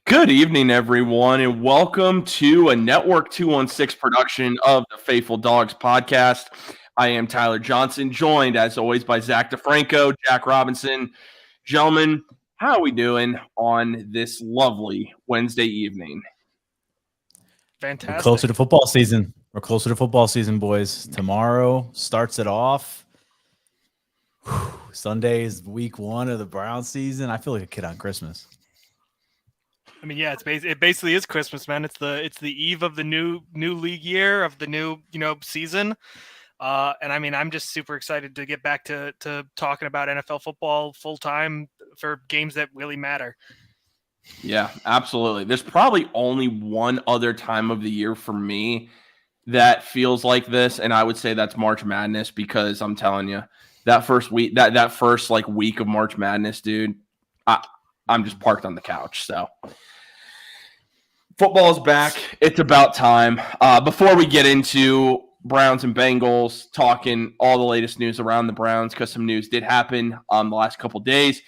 Good evening, everyone, and welcome to a Network 216 production of the Faithful Dogs podcast. I am Tyler Johnson, joined as always by Zach DeFranco, Jack Robinson. Gentlemen, how are we doing on this lovely Wednesday evening? Fantastic. We're closer to football season. We're closer to football season, boys. Tomorrow starts it off. Sunday is week 1 of the Brown season. I feel like a kid on Christmas. I mean, yeah, it basically is Christmas, man. It's the eve of the new league year, of the new season. And I mean, I'm just super excited to get back to talking about NFL football full time for games that really matter. Yeah, absolutely. There's probably only one other time of the year for me that feels like this, and I would say that's March Madness, because I'm telling you, that first week, that first week of March Madness, dude, I'm just parked on the couch. So football is back. It's about time. Before we get into Browns and Bengals, talking all the latest news around the Browns, because some news did happen the last couple days.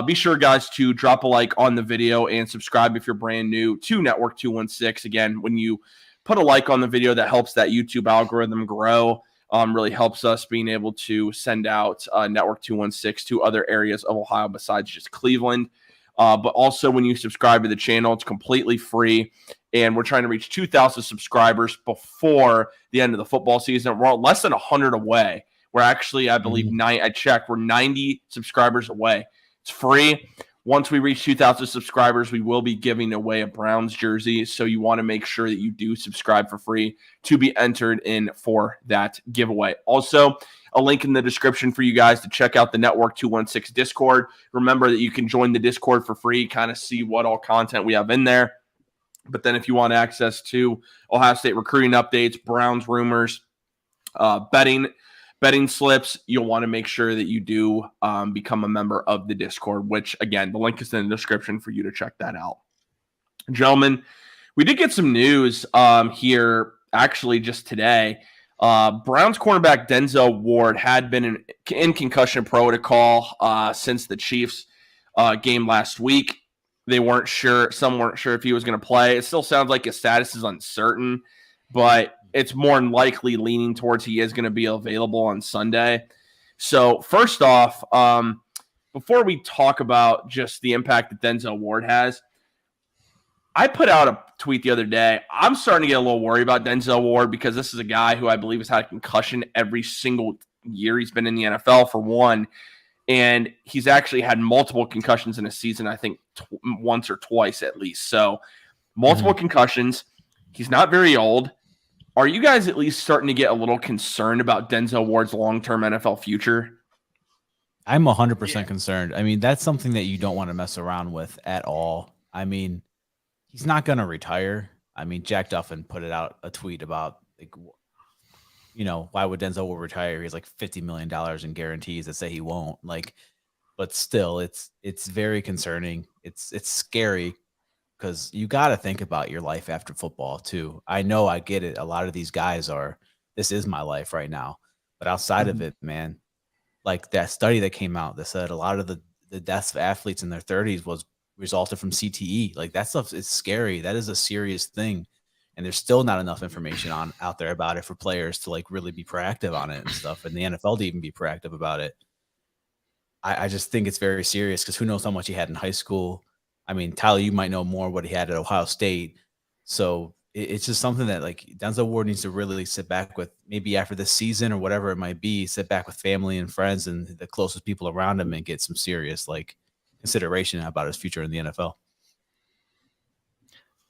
Be sure, guys, to drop a like on the video and subscribe if you're brand new to Network 216. Again, when you put a like on the video, that helps that YouTube algorithm grow. Really helps us being able to send out Network 216 to other areas of Ohio besides just Cleveland. But also, when you subscribe to the channel, it's completely free. And we're trying to reach 2,000 subscribers before the end of the football season. We're less than 100 away. We're actually, I believe, I checked, we're 90 subscribers away. It's free. Once we reach 2,000 subscribers, we will be giving away a Browns jersey. So you want to make sure that you do subscribe for free to be entered in for that giveaway. Also, a link in the description for you guys to check out the Network 216 Discord. Remember that you can join the Discord for free, kind of see what all content we have in there. But then if you want access to Ohio State recruiting updates, Browns rumors, betting slips, you'll want to make sure that you do become a member of the Discord, which, again, the link is in the description for you to check that out. Gentlemen, we did get some news here actually just today. Browns cornerback Denzel Ward had been in concussion protocol since the Chiefs game last week. They weren't sure. Some weren't sure if he was going to play. It still sounds like his status is uncertain, but it's more than likely leaning towards he is going to be available on Sunday. So first off, before we talk about just the impact that Denzel Ward has, I put out a tweet the other day. I'm starting to get a little worried about Denzel Ward, because this is a guy who I believe has had a concussion every single year he's been in the NFL, for one. And he's actually had multiple concussions in a season, I think once or twice at least. So multiple concussions. He's not very old. Are you guys at least starting to get a little concerned about Denzel Ward's long-term NFL future? I'm 100% concerned. I mean, that's something that you don't want to mess around with at all. I mean, he's not going to retire. I mean, Jack Duffin put out a tweet about, why would Denzel Ward retire? He has like $50 million in guarantees that say he won't. But still, it's very concerning. It's scary, because you got to think about your life after football too. I know, I get it. A lot of these guys this is my life right now. But outside of it, man, like that study that came out that said a lot of the deaths of athletes in their 30s was resulted from CTE. Like, that stuff is scary. That is a serious thing. And there's still not enough information out there about it for players to really be proactive on it and stuff. And the NFL to even be proactive about it. I just think it's very serious, because who knows how much he had in high school. I mean, Tyler, you might know more what he had at Ohio State. So it's just something that Denzel Ward needs to really sit back with, maybe after this season or whatever it might be, sit back with family and friends and the closest people around him and get some serious consideration about his future in the NFL.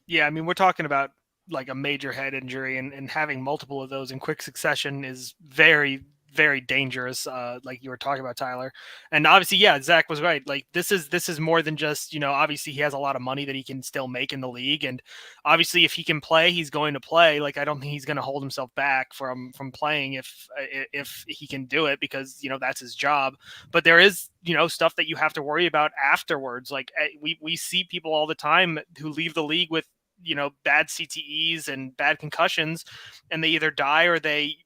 Yeah, I mean, we're talking about a major head injury, and having multiple of those in quick succession is very, very dangerous, like you were talking about, Tyler. And obviously, yeah, Zach was right. This is more than just, obviously he has a lot of money that he can still make in the league. And obviously if he can play, he's going to play. I don't think he's going to hold himself back from playing if he can do it, because, that's his job. But there is, stuff that you have to worry about afterwards. We see people all the time who leave the league with, bad CTEs and bad concussions, and they either die or they,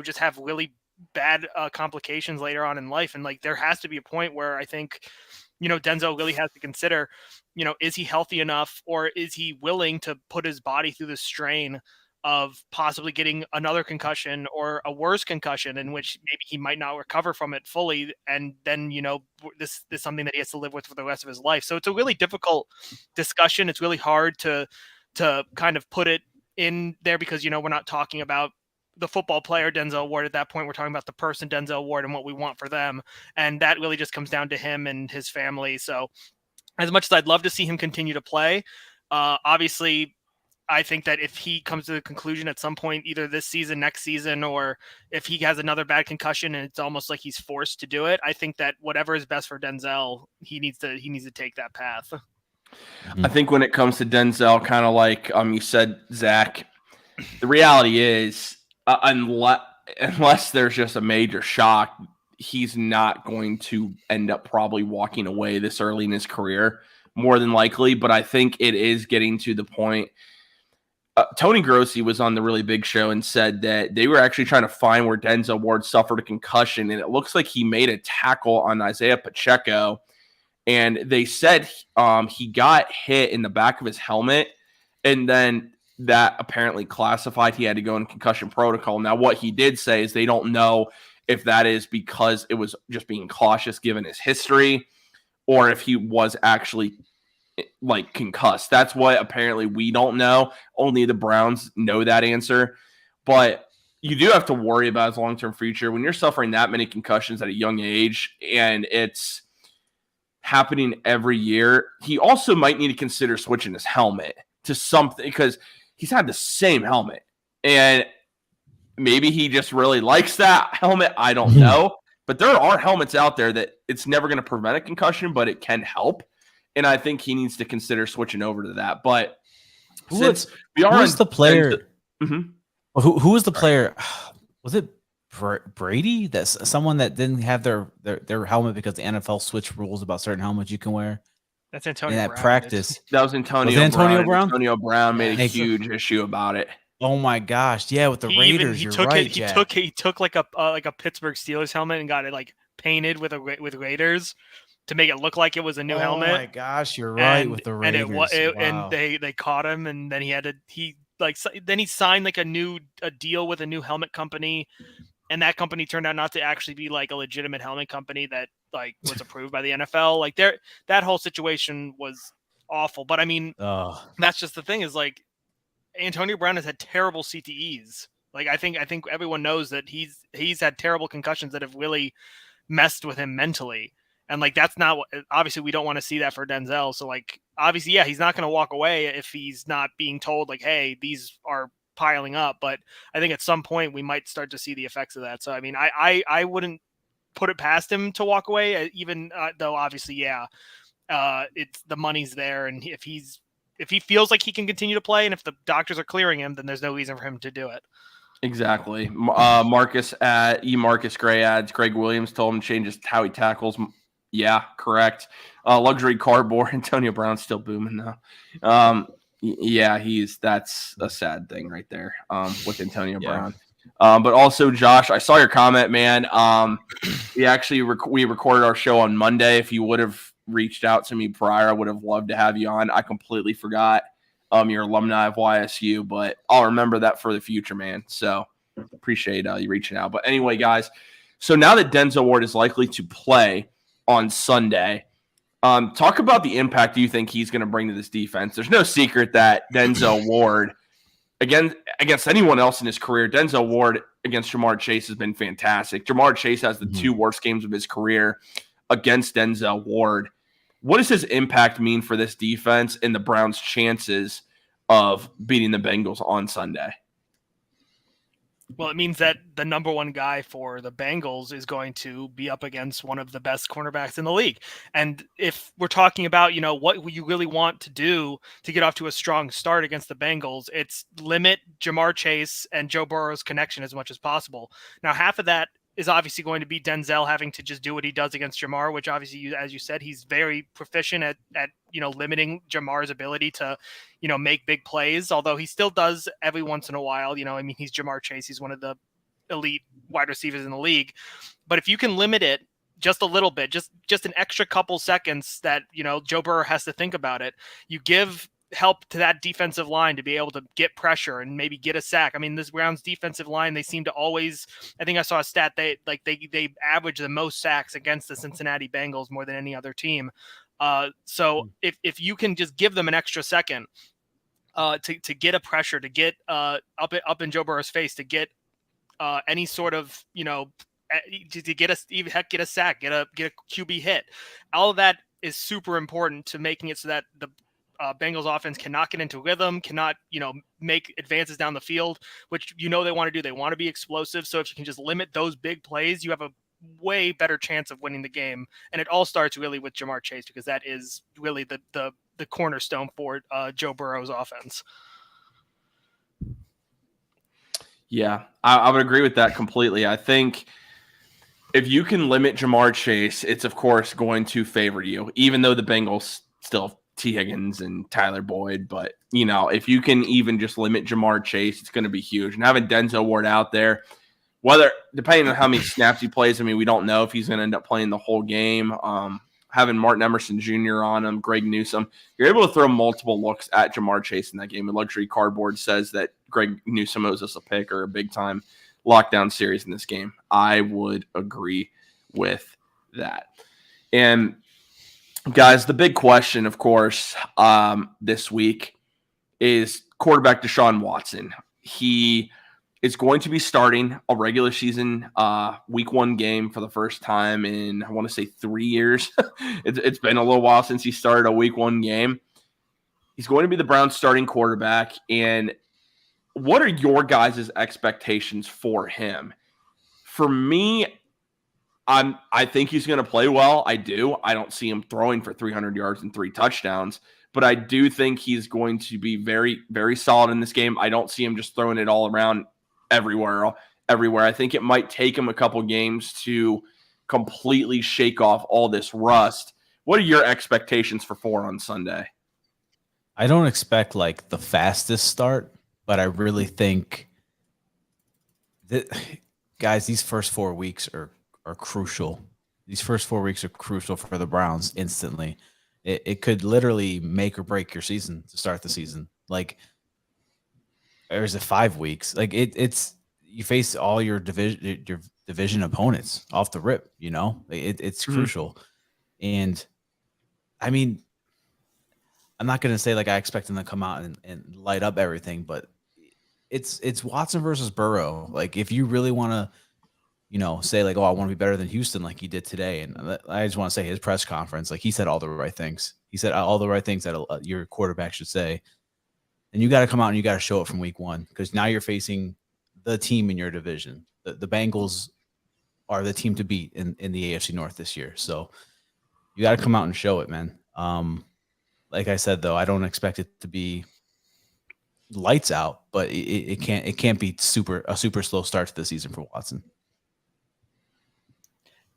just have really bad complications later on in life. And there has to be a point where I think Denzel really has to consider, is he healthy enough, or is he willing to put his body through the strain of possibly getting another concussion or a worse concussion in which maybe he might not recover from it fully. And then, this is something that he has to live with for the rest of his life. So it's a really difficult discussion. It's really hard to kind of put it in there because, we're not talking about the football player Denzel Ward at that point. We're talking about the person Denzel Ward and what we want for them. And that really just comes down to him and his family. So as much as I'd love to see him continue to play, obviously I think that if he comes to the conclusion at some point, either this season, next season, or if he has another bad concussion and it's almost like he's forced to do it, I think that whatever is best for Denzel, he needs to take that path. I think when it comes to Denzel, kind of like you said, Zach, the reality is unless there's just a major shock, he's not going to end up probably walking away this early in his career, more than likely. But I think it is getting to the point. Tony Grossi was on the Really Big Show and said that they were actually trying to find where Denzel Ward suffered a concussion, and it looks like he made a tackle on Isaiah Pacheco, and they said he got hit in the back of his helmet, and then that apparently classified he had to go in concussion protocol. Now, what he did say is they don't know if that is because it was just being cautious given his history, or if he was actually like concussed. That's what apparently we don't know. Only the Browns know that answer. But you do have to worry about his long-term future when you're suffering that many concussions at a young age and it's happening every year. He also might need to consider switching his helmet to something because he's had the same helmet and maybe he just really likes that helmet. I don't know. But there are helmets out there that it's never going to prevent a concussion, but it can help. And I think he needs to consider switching over to that. But who's the player? Who was the player? Was it Brady? That's someone that didn't have their helmet because the NFL switched rules about certain helmets you can wear. That's Antonio Brown. That practice. That was Antonio Brown. Antonio Brown made a huge issue about it. Oh my gosh! Yeah, with the Raiders, he took like a Pittsburgh Steelers helmet and got it like painted with Raiders to make it look like it was a new helmet. Oh my gosh, you're right, with the Raiders. And they caught him, and then he signed like a deal with a new helmet company, and that company turned out not to actually be like a legitimate helmet company that like was approved by the NFL. Like that whole situation was awful. But I mean, that's just the thing is like Antonio Brown has had terrible CTEs. Like I think everyone knows that he's had terrible concussions that have really messed with him mentally. And like, that's not what, obviously we don't want to see that for Denzel. So like, obviously, yeah, he's not going to walk away if he's not being told like, hey, these are piling up. But I think at some point we might start to see the effects of that. So, I mean, I wouldn't put it past him to walk away, even though obviously, yeah, it's the money's there. And if he feels like he can continue to play and if the doctors are clearing him, then there's no reason for him to do it. Exactly. Marcus at Marcus Gray adds Greg Williams told him changes how he tackles. Yeah, correct. Luxury cardboard. Antonio Brown's still booming though. Yeah, that's a sad thing right there. With Antonio Brown. But also Josh, I saw your comment, man. We recorded our show on Monday. If you would have reached out to me prior, I would have loved to have you on. I completely forgot. You're alumni of YSU, but I'll remember that for the future, man. So appreciate you reaching out. But anyway, guys, so now that Denzel Ward is likely to play on Sunday, talk about the impact you think he's going to bring to this defense. There's no secret that Denzel Ward, against anyone else in his career, Denzel Ward against Jamar Chase has been fantastic. Jamar Chase has the two worst games of his career against Denzel Ward. What does his impact mean for this defense and the Browns' chances of beating the Bengals on Sunday? Well, it means that the number one guy for the Bengals is going to be up against one of the best cornerbacks in the league. And if we're talking about, what you really want to do to get off to a strong start against the Bengals, it's limit Jamar Chase and Joe Burrow's connection as much as possible. Now, half of that is obviously going to be Denzel having to just do what he does against Jamar, which obviously, as you said, he's very proficient at limiting Jamar's ability to, make big plays, although he still does every once in a while. He's Jamar Chase. He's one of the elite wide receivers in the league. But if you can limit it just a little bit, just an extra couple seconds that, Joe Burrow has to think about it. You give help to that defensive line to be able to get pressure and maybe get a sack. I mean, this Browns defensive line, they seem to always, I think I saw a stat, they average the most sacks against the Cincinnati Bengals more than any other team. So if you can just give them an extra second to get a pressure, to get up in Joe Burrow's face, to get any sort of, to get a sack, get a QB hit. All of that is super important to making it so that the Bengals offense cannot get into rhythm, cannot, make advances down the field, which, they want to do. They want to be explosive. So if you can just limit those big plays, you have a way better chance of winning the game. And it all starts really with Jamar Chase, because that is really the cornerstone for Joe Burrow's offense. Yeah, I would agree with that completely. I think if you can limit Jamar Chase, it's of course going to favor you, even though the Bengals still have T. Higgins and Tyler Boyd. But, if you can even just limit Jamar Chase, it's going to be huge. And having Denzel Ward out there, depending on how many snaps he plays, I mean, we don't know if he's going to end up playing the whole game. Having Martin Emerson Jr. on him, Greg Newsome, you're able to throw multiple looks at Jamar Chase in that game. And Luxury Cardboard says that Greg Newsome owes us a pick or a big-time lockdown series in this game. I would agree with that. And, guys, the big question, of course, this week is quarterback Deshaun Watson. He is going to be starting a regular season week 1 game for the first time in, I want to say, 3 years. It's been a little while since he started a week 1 game. He's going to be the Browns starting quarterback. And what are your guys' expectations for him? For me, I think he's going to play well. I do. I don't see him throwing for 300 yards and 3 touchdowns, but I do think he's going to be very, very solid in this game. I don't see him just throwing it all around everywhere. I think it might take him a couple games to completely shake off all this rust. What are your expectations for 4 on Sunday? I don't expect like the fastest start, but I really think that, guys, these first 4 weeks are crucial. These first 4 weeks are crucial for the Browns instantly. It could literally make or break your season to start the season. Like, or is it 5 weeks? Like it's you face all your division opponents off the rip. It's crucial. And I mean, I'm not gonna say like I expect them to come out and light up everything, but it's Watson versus Burrow. Like, if you really want to, say like, oh, I want to be better than Houston, like he did today. And I just want to say his press conference, like he said all the right things. He said all the right things that your quarterback should say. And you got to come out and you got to show it from week 1, because now you're facing the team in your division. The Bengals are the team to beat in the AFC North this year. So you got to come out and show it, man. Like I said, though, I don't expect it to be lights out, but it can't be a super slow start to the season for Watson.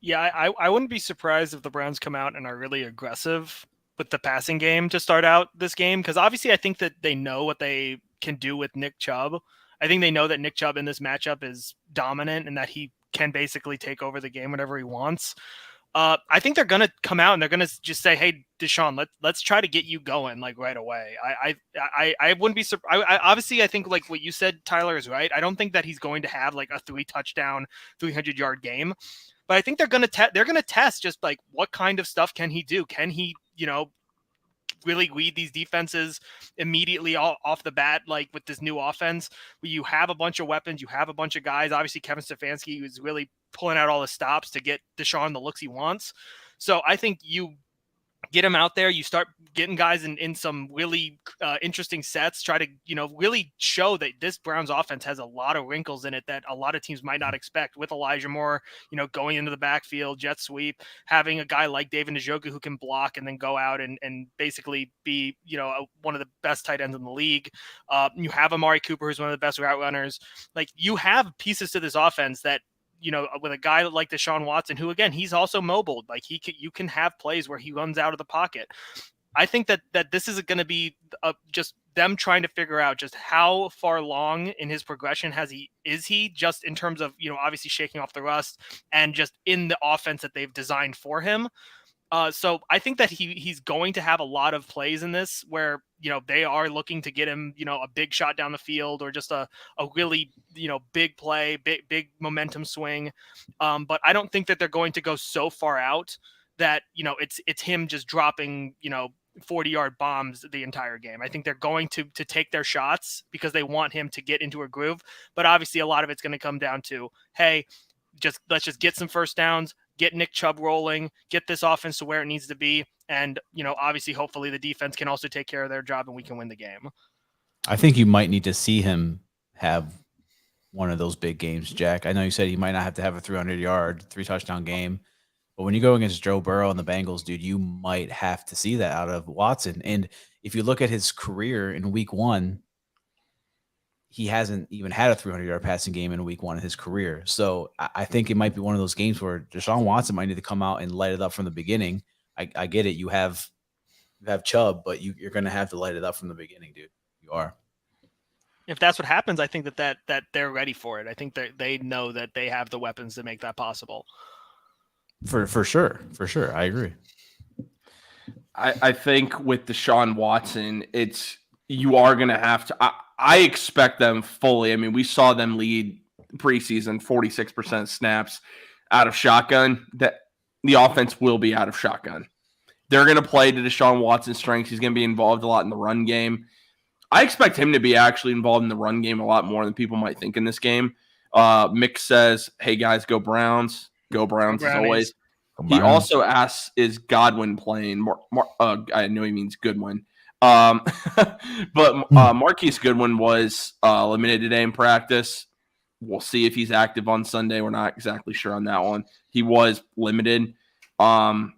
Yeah, I wouldn't be surprised if the Browns come out and are really aggressive with the passing game to start out this game, because obviously I think that they know what they can do with Nick Chubb. I think they know that Nick Chubb in this matchup is dominant and that he can basically take over the game whenever he wants. I think they're going to come out and they're going to just say, hey, Deshaun, let's try to get you going like right away. I wouldn't be surprised. Obviously, I think like what you said, Tyler, is right. I don't think that he's going to have like a 3 touchdown, 300-yard game. But I think they're going to test just like what kind of stuff can he do? Can he, really read these defenses immediately off the bat, like with this new offense where you have a bunch of weapons, you have a bunch of guys. Obviously, Kevin Stefanski is really pulling out all the stops to get Deshaun the looks he wants. So I think you get him out there, you start getting guys in some really interesting sets, try to, really show that this Browns offense has a lot of wrinkles in it that a lot of teams might not expect, with Elijah Moore, going into the backfield, jet sweep, having a guy like David Njoku who can block and then go out and basically be, one of the best tight ends in the league. You have Amari Cooper, who's one of the best route runners. Like, you have pieces to this offense that, with a guy like Deshaun Watson, who, again, he's also mobile. Like, you can have plays where he runs out of the pocket. I think that this is going to be just them trying to figure out just how far along in his progression is he just in terms of, obviously shaking off the rust and just in the offense that they've designed for him. So I think that he's going to have a lot of plays in this where, they are looking to get him, a big shot down the field or just a really, big play, big momentum swing. But I don't think that they're going to go so far out that, it's him just dropping, 40-yard bombs the entire game. I think they're going to take their shots because they want him to get into a groove. But obviously a lot of it's going to come down to, hey, let's just get some first downs, get Nick Chubb rolling, get this offense to where it needs to be. And, obviously, hopefully the defense can also take care of their job and we can win the game. I think you might need to see him have one of those big games, Jack. I know you said he might not have to have a 300-yard, 3-touchdown game, but when you go against Joe Burrow and the Bengals, dude, you might have to see that out of Watson. And if you look at his career in week 1, he hasn't even had a 300-yard passing game in week 1 of his career. So I think it might be one of those games where Deshaun Watson might need to come out and light it up from the beginning. I get it. You have Chubb, but you're going to have to light it up from the beginning, dude. You are. If that's what happens, I think that they're ready for it. I think that they know that they have the weapons to make that possible. For sure. For sure. I agree. I think with Deshaun Watson, you are going to have to I expect them fully. I mean, we saw them lead preseason 46% snaps out of shotgun. That the offense will be out of shotgun. They're going to play to Deshaun Watson's strengths. He's going to be involved a lot in the run game. I expect him to be actually involved in the run game a lot more than people might think in this game. Mick says, hey, guys, go Browns. Go Browns as always. He also asks, is Godwin playing? I know he means Goodwin. But Marquise Goodwin was limited today in practice. We'll see if he's active on Sunday. We're not exactly sure on that one. He was limited. Over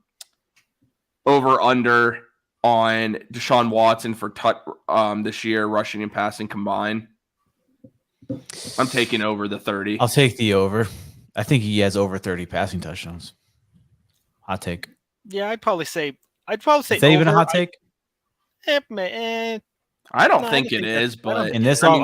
under on Deshaun Watson for this year, rushing and passing combined. I'm taking over the 30. I'll take the over. I think he has over 30 passing touchdowns. Hot take. Yeah, I'd probably say. Is that even a hot take? I don't think it is, but in this, some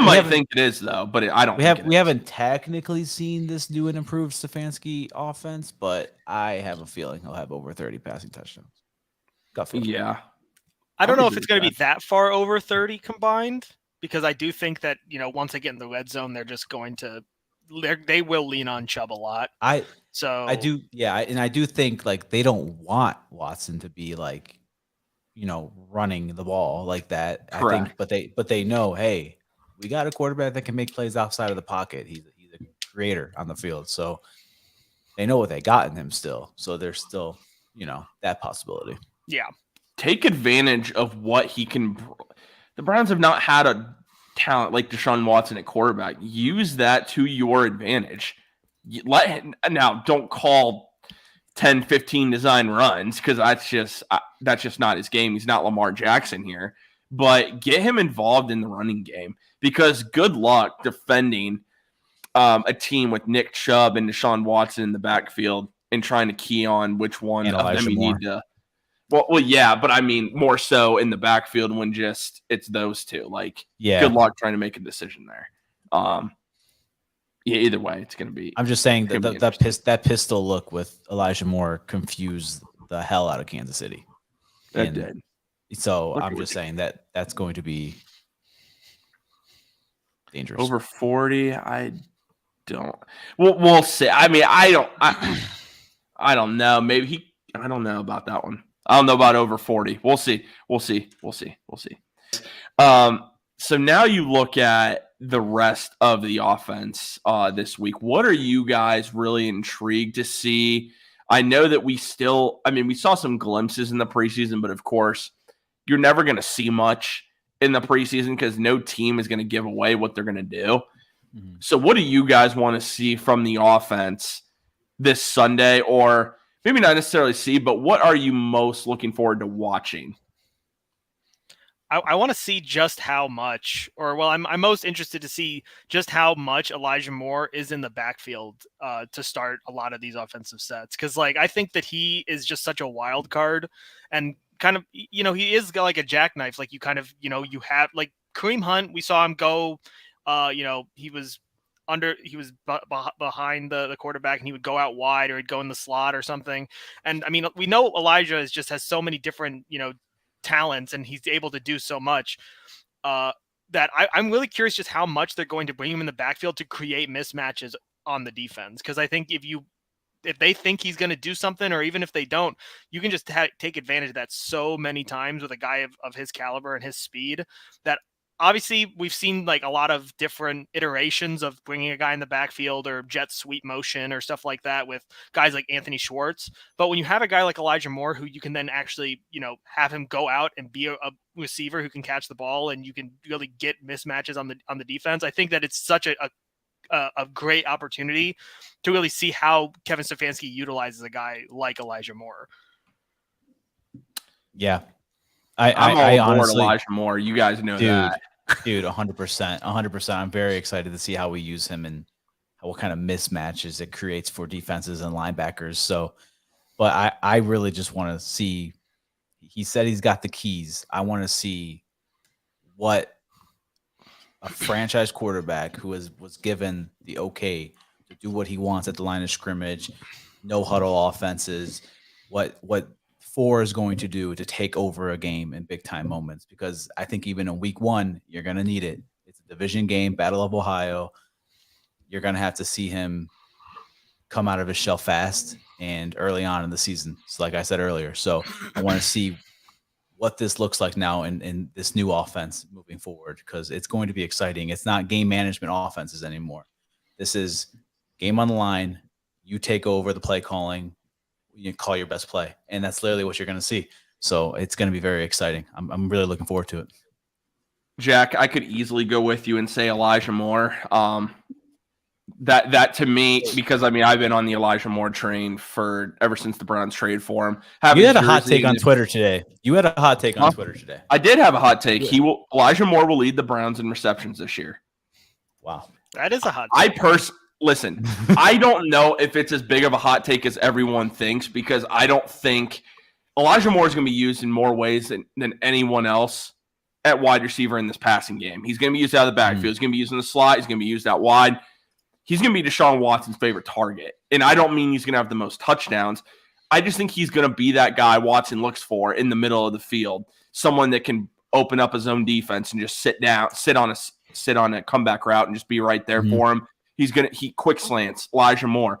might think it is though. But I don't. We haven't technically seen this new and improved Stefanski offense, but I have a feeling he'll have over 30 passing touchdowns. Yeah, I don't know if it's going to be that far over 30 combined because I do think that once they get in the red zone, they're just going to they will lean on Chubb a lot. I do, yeah, and I do think like they don't want Watson to be like, running the ball like that. Correct. I think, but they know, hey, we got a quarterback that can make plays outside of the pocket. He's a creator on the field, so they know what they got in him still. So there's still, that possibility. Yeah, take advantage of what he can. The Browns have not had a talent like Deshaun Watson at quarterback. Use that to your advantage. Now, don't call 10, 15 design runs because that's just not his game. He's not Lamar Jackson here. But get him involved in the running game because good luck defending a team with Nick Chubb and Deshaun Watson in the backfield and trying to key on which one of them you need to. Well, yeah, but I mean more so in the backfield when it's those two. Like, good luck trying to make a decision there. Yeah, either way, it's going to be. I'm just saying that pistol look with Elijah Moore confused the hell out of Kansas City. That did. So I'm just saying that's going to be dangerous. Over 40, I don't. We'll see. I mean, I don't know. Maybe I don't know about that one. I don't know about over 40. We'll see. So now you look at the rest of the offense this week. What are you guys really intrigued to see? I know that we saw some glimpses in the preseason, but of course, you're never going to see much in the preseason because no team is going to give away what they're going to do. Mm-hmm. So what do you guys want to see from the offense this Sunday? Or maybe not necessarily see, but what are you most looking forward to watching? I want to see just how much, I'm most interested to see just how much Elijah Moore is in the backfield to start a lot of these offensive sets. Because, I think that he is just such a wild card. And kind of, he is like a jackknife. Like you kind of, you have like Kareem Hunt. We saw him go, he was behind the quarterback and he would go out wide or he'd go in the slot or something. And I mean, we know Elijah has so many different, talents, and he's able to do so much that I'm really curious just how much they're going to bring him in the backfield to create mismatches on the defense. Cause I think if they think he's going to do something, or even if they don't, you can just take advantage of that so many times with a guy of his caliber and his speed. That obviously we've seen like a lot of different iterations of bringing a guy in the backfield or jet sweep motion or stuff like that with guys like Anthony Schwartz. But when you have a guy like Elijah Moore, who you can then actually, have him go out and be a receiver who can catch the ball, and you can really get mismatches on the defense, I think that it's such a great opportunity to really see how Kevin Stefanski utilizes a guy like Elijah Moore. Yeah. I'm all honestly, aboard Elijah Moore. You guys know that. Dude, 100%. I'm very excited to see how we use him and what kind of mismatches it creates for defenses and linebackers. So, but I really just want to see, he said he's got the keys. I want to see what a franchise quarterback who was given the okay to do what he wants at the line of scrimmage, no huddle offenses, what 4 is going to do to take over a game in big time moments, because I think even in week 1, you're going to need it. It's a division game, Battle of Ohio. You're going to have to see him come out of his shell fast and early on in the season. So like I said earlier, so I want to see what this looks like now in this new offense moving forward, because it's going to be exciting. It's not game management offenses anymore. This is game on the line. You take over the play calling. You call your best play, and that's literally what you're going to see. So it's going to be very exciting. I'm really looking forward to it. Jack, I could easily go with you and say Elijah Moore. That to me, because I mean, I've been on the Elijah Moore train ever since the Browns traded for him. You had a hot take on Twitter today. I did have a hot take. Elijah Moore will lead the Browns in receptions this year. Wow, that is a hot take. Listen, I don't know if it's as big of a hot take as everyone thinks, because I don't think Elijah Moore is going to be used in more ways than anyone else at wide receiver in this passing game. He's going to be used out of the backfield. He's going to be used in the slot. He's going to be used out wide. He's going to be Deshaun Watson's favorite target. And I don't mean he's going to have the most touchdowns. I just think he's going to be that guy Watson looks for in the middle of the field, someone that can open up his own defense and just sit on a comeback route and just be right there for him. He quick slants. Elijah Moore,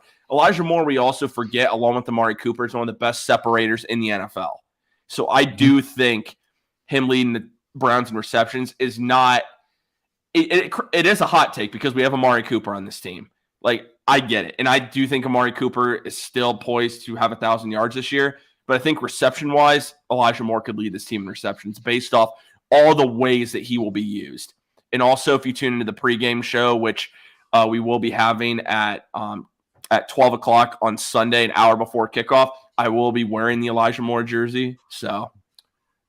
we also forget, along with Amari Cooper, is one of the best separators in the NFL. So I do think him leading the Browns in receptions is not it is a hot take, because we have Amari Cooper on this team. Like, I get it. And I do think Amari Cooper is still poised to have 1,000 yards this year. But I think reception-wise, Elijah Moore could lead this team in receptions based off all the ways that he will be used. And also, if you tune into the pregame show, which we will be having at 12 o'clock on Sunday, an hour before kickoff, I will be wearing the Elijah Moore jersey. So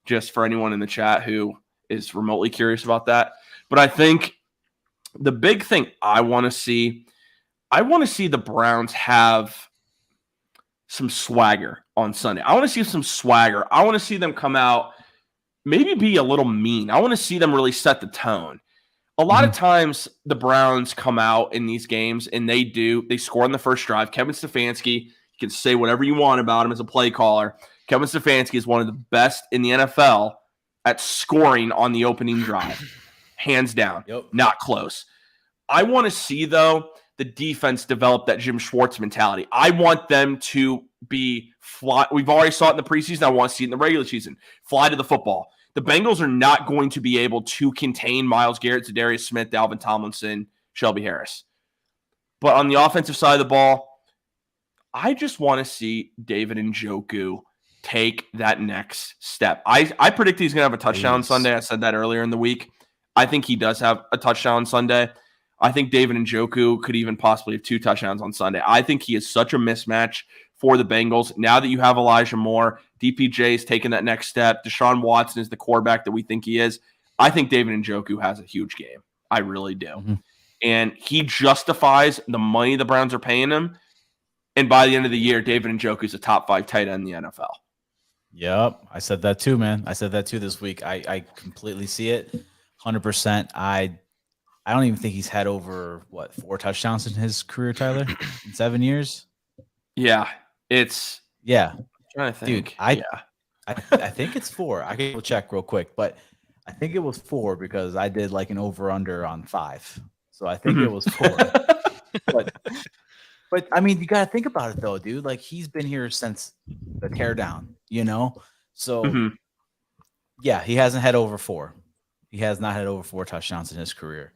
just for anyone in the chat who is remotely curious about that. But I think the big thing I want to see the Browns have some swagger on Sunday. I want to see some swagger. I want to see them come out, maybe be a little mean. I want to see them really set the tone. A lot of times the Browns come out in these games and they score on the first drive. Kevin Stefanski, you can say whatever you want about him as a play caller. Kevin Stefanski is one of the best in the NFL at scoring on the opening drive. Hands down. Yep. Not close. I want to see, though, the defense develop that Jim Schwartz mentality. I want them to be fly. We've already saw it in the preseason. I want to see it in the regular season. Fly to the football. The Bengals are not going to be able to contain Myles Garrett, Zadarius Smith, Dalvin Tomlinson, Shelby Harris. But on the offensive side of the ball, I just want to see David Njoku take that next step. I predict he's going to have a touchdown Sunday. I said that earlier in the week. I think he does have a touchdown Sunday. I think David Njoku could even possibly have 2 touchdowns on Sunday. I think he is such a mismatch for the Bengals. Now that you have Elijah Moore, DPJ is taking that next step. Deshaun Watson is the quarterback that we think he is. I think David Njoku has a huge game. I really do. Mm-hmm. And he justifies the money the Browns are paying him. And by the end of the year, David Njoku is a top 5 tight end in the NFL. Yep. I said that too, man. I said that too this week. I completely see it. 100%. I don't even think he's had over 4 touchdowns in his career, Tyler, in 7 years. Yeah, it's. Yeah, I'm trying to dude. think. I think it's 4. I can go check real quick, but I think it was 4 because I did like an over under on 5. So I think it was 4. But I mean, you got to think about it though, dude. Like he's been here since the teardown, you know. So hmm yeah, he hasn't had over 4. He has not had over 4 touchdowns in his career.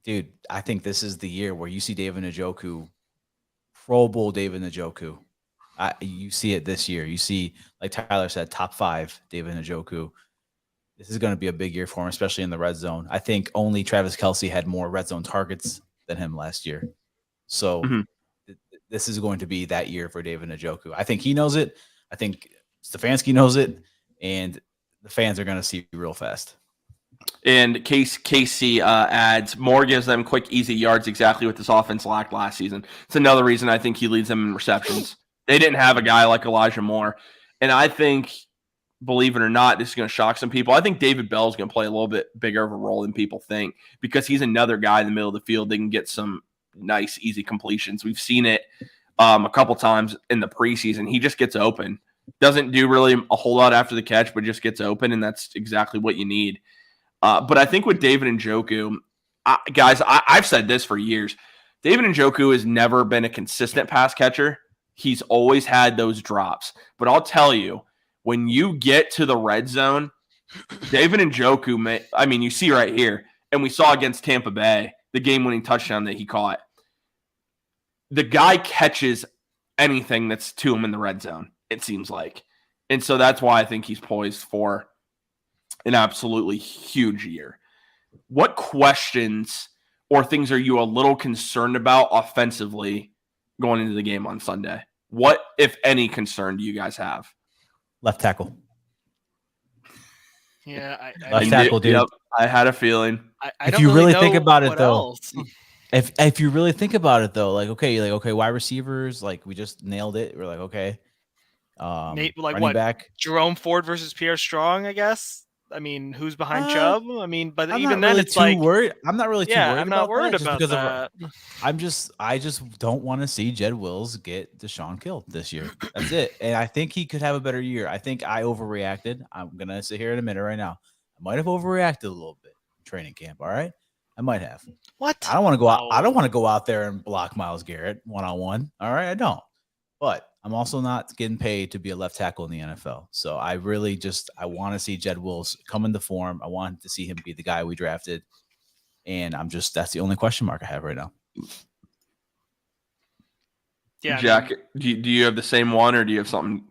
Dude, I think this is the year where you see David Njoku, Pro Bowl David Njoku. You see it this year. You see, like Tyler said, top 5 David Njoku. This is going to be a big year for him, especially in the red zone. I think only Travis Kelce had more red zone targets than him last year. So hmm this is going to be that year for David Njoku. I think he knows it. I think Stefanski knows it. And the fans are going to see real fast. And Casey adds, Moore gives them quick, easy yards, exactly what this offense lacked last season. It's another reason I think he leads them in receptions. They didn't have a guy like Elijah Moore. And I think, believe it or not, this is going to shock some people. I think David Bell is going to play a little bit bigger of a role than people think because he's another guy in the middle of the field that can get some nice, easy completions. We've seen it a couple times in the preseason. He just gets open. Doesn't do really a whole lot after the catch, but just gets open, and that's exactly what you need. But I think with David Njoku, guys, I've said this for years. David Njoku has never been a consistent pass catcher. He's always had those drops. But I'll tell you, when you get to the red zone, David Njoku, you see right here, and we saw against Tampa Bay, the game-winning touchdown that he caught. The guy catches anything that's to him in the red zone, it seems like. And so that's why I think he's poised for an absolutely huge year. What questions or things are you a little concerned about offensively going into the game on Sunday? What, if any, concern do you guys have? Left tackle. Yeah, Left tackle, dude. Yep, I had a feeling. I If don't you really know think about it, what though, else. if you really think about it, though, like okay, wide receivers, like we just nailed it. We're like, okay, Like running what? back. Jerome Ford versus Pierre Strong, I guess. I mean, who's behind Chubb? I mean, but I'm even not then, really it's too like, worried. I'm not really too yeah, worried I'm not about worried that, just about because that. I just don't want to see Jed Wills get Deshaun killed this year. That's it. And I think he could have a better year. I think I overreacted. I'm gonna sit here in a minute right now. I might have overreacted a little bit in training camp. All right, I might have. What? I don't want to go out. No. I don't want to go out there and block Myles Garrett 1-on-1. All right, I don't. But I'm also not getting paid to be a left tackle in the NFL. So I really I want to see Jed Wills come into form. I want to see him be the guy we drafted. And that's the only question mark I have right now. Yeah, Jack, do you have the same one or do you have something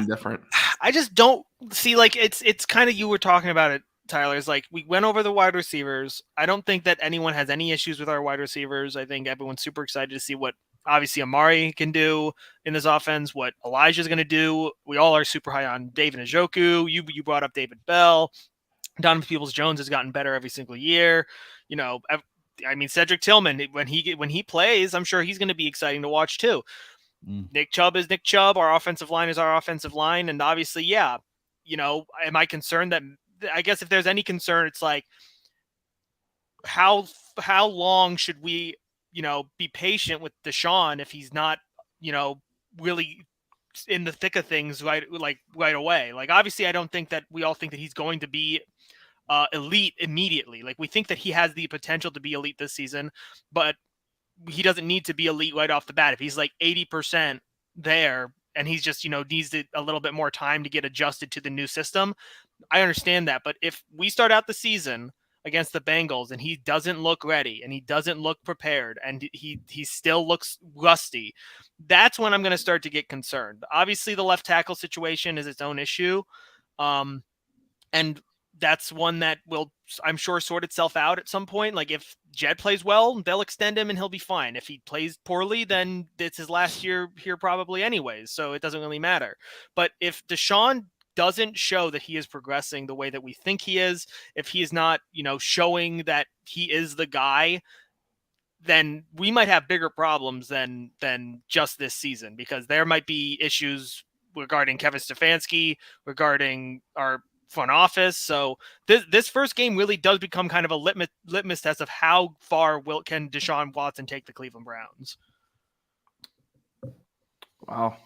different? I just don't see, like, it's kind of, you were talking about it, Tyler. It's like we went over the wide receivers. I don't think that anyone has any issues with our wide receivers. I think everyone's super excited to see what obviously Amari can do in this offense, what Elijah's going to do. We all are super high on David Njoku. You brought up David Bell. Donovan Peoples-Jones has gotten better every single year. You know, I mean, Cedric Tillman, when he plays, I'm sure he's going to be exciting to watch too. Nick Chubb is Nick Chubb. Our offensive line is our offensive line. And obviously, yeah, you know, am I concerned that, I guess if there's any concern, it's like, how long should we, you know, be patient with Deshaun if he's not, you know, really in the thick of things right away? Like, obviously, I don't think that we all think that he's going to be elite immediately. Like, we think that he has the potential to be elite this season, but he doesn't need to be elite right off the bat. If he's like 80% there and he's just, you know, needs a little bit more time to get adjusted to the new system, I understand that. But if we start out the season against the Bengals and he doesn't look ready and he doesn't look prepared and he still looks rusty, that's when I'm going to start to get concerned. Obviously, the left tackle situation is its own issue. And that's one that will, I'm sure, sort itself out at some point. Like, if Jed plays well, they'll extend him and he'll be fine. If he plays poorly, then it's his last year here probably anyways, so it doesn't really matter. But if Deshaun doesn't show that he is progressing the way that we think he is, if he is not, you know, showing that he is the guy, then we might have bigger problems than just this season, because there might be issues regarding Kevin Stefanski, regarding our front office. So this first game really does become kind of a litmus test of how far can Deshaun Watson take the Cleveland Browns. Wow.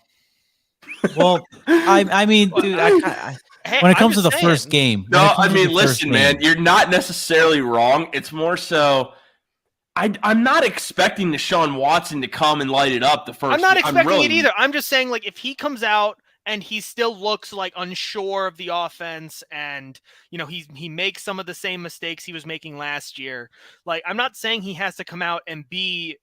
Well, I mean, dude, when it comes to the first game. No, I mean, listen, man, you're not necessarily wrong. It's more so I'm not expecting Deshaun Watson to come and light it up the first. I'm not expecting it either. I'm just saying, like, if he comes out and he still looks like unsure of the offense and, he makes some of the same mistakes he was making last year. Like, I'm not saying he has to come out and be,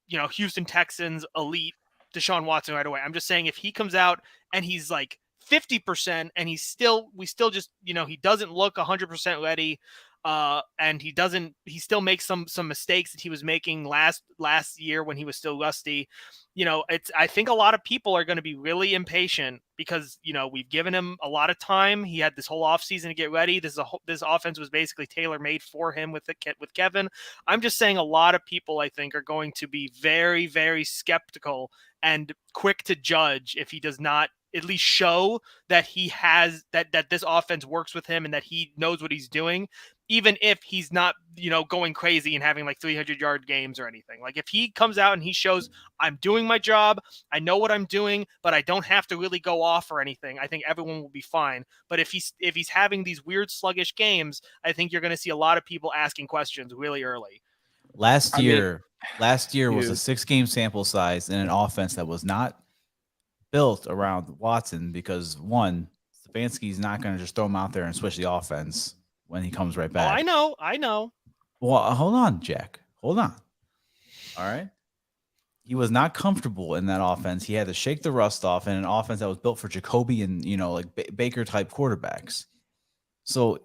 Houston Texans elite Deshaun Watson right away. I'm just saying if he comes out and he's like 50% and we still just, he doesn't look 100% ready. And he still makes some mistakes that he was making last year when he was still rusty. I think a lot of people are going to be really impatient because, we've given him a lot of time. He had this whole offseason to get ready. This offense was basically tailor-made for him with Kevin. I'm just saying a lot of people, I think, are going to be very, very skeptical and quick to judge if he does not at least show that he has that this offense works with him and that he knows what he's doing, even if he's not, going crazy and having like 300-yard games or anything. Like if he comes out and he shows I'm doing my job, I know what I'm doing, but I don't have to really go off or anything, I think everyone will be fine. But if he's having these weird sluggish games, I think you're going to see a lot of people asking questions really early. Last year was a 6-game sample size and an offense that was not built around Watson because one, Stefanski's not going to just throw him out there and switch the offense when he comes right back. Oh, I know. Well, hold on, Jack. Hold on. All right. He was not comfortable in that offense. He had to shake the rust off in an offense that was built for Jacoby and, Baker type quarterbacks. So,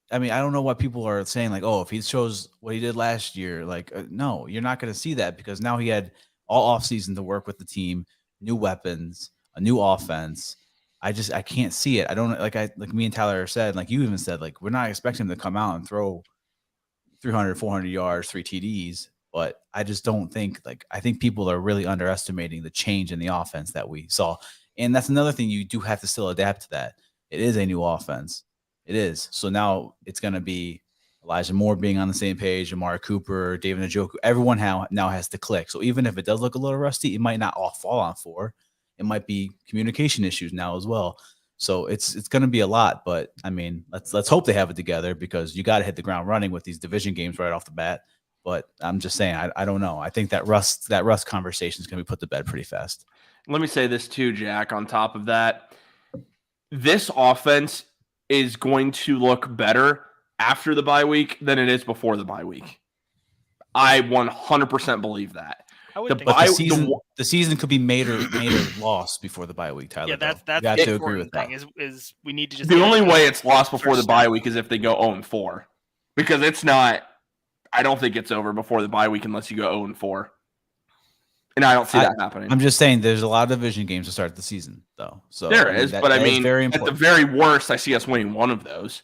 I mean, I don't know what people are saying, like, oh, if he shows what he did last year, like, no, you're not going to see that because now he had all offseason to work with the team, new weapons, a new offense. I can't see it. I don't like me and Tyler said, like you even said, like, we're not expecting him to come out and throw 300, 400 yards, 3 TDs, but I just don't think I think people are really underestimating the change in the offense that we saw. And that's another thing. You do have to still adapt to that. It is a new offense. It is. So now it's going to be Elijah Moore being on the same page, Amari Cooper, David Njoku. Everyone now has to click. So even if it does look a little rusty, it might not all fall on 4. It might be communication issues now as well. So it's going to be a lot, but I mean, let's hope they have it together because you got to hit the ground running with these division games right off the bat. But I'm just saying, I don't know. I think that rust conversation is going to be put to bed pretty fast. Let me say this too, Jack, on top of that. This offense is going to look better after the bye week than it is before the bye week. I 100% believe that. The season could be made or lost before the bye week, Tyler. Yeah, that's you got to agree with that. Is we need to just the only way it's lost before the bye week is if they go 0-4, because it's not. I don't think it's over before the bye week unless you go 0-4, and I don't see that happening. I'm just saying there's a lot of division games to start the season, though. So there is, but I mean, at the very worst, I see us winning one of those.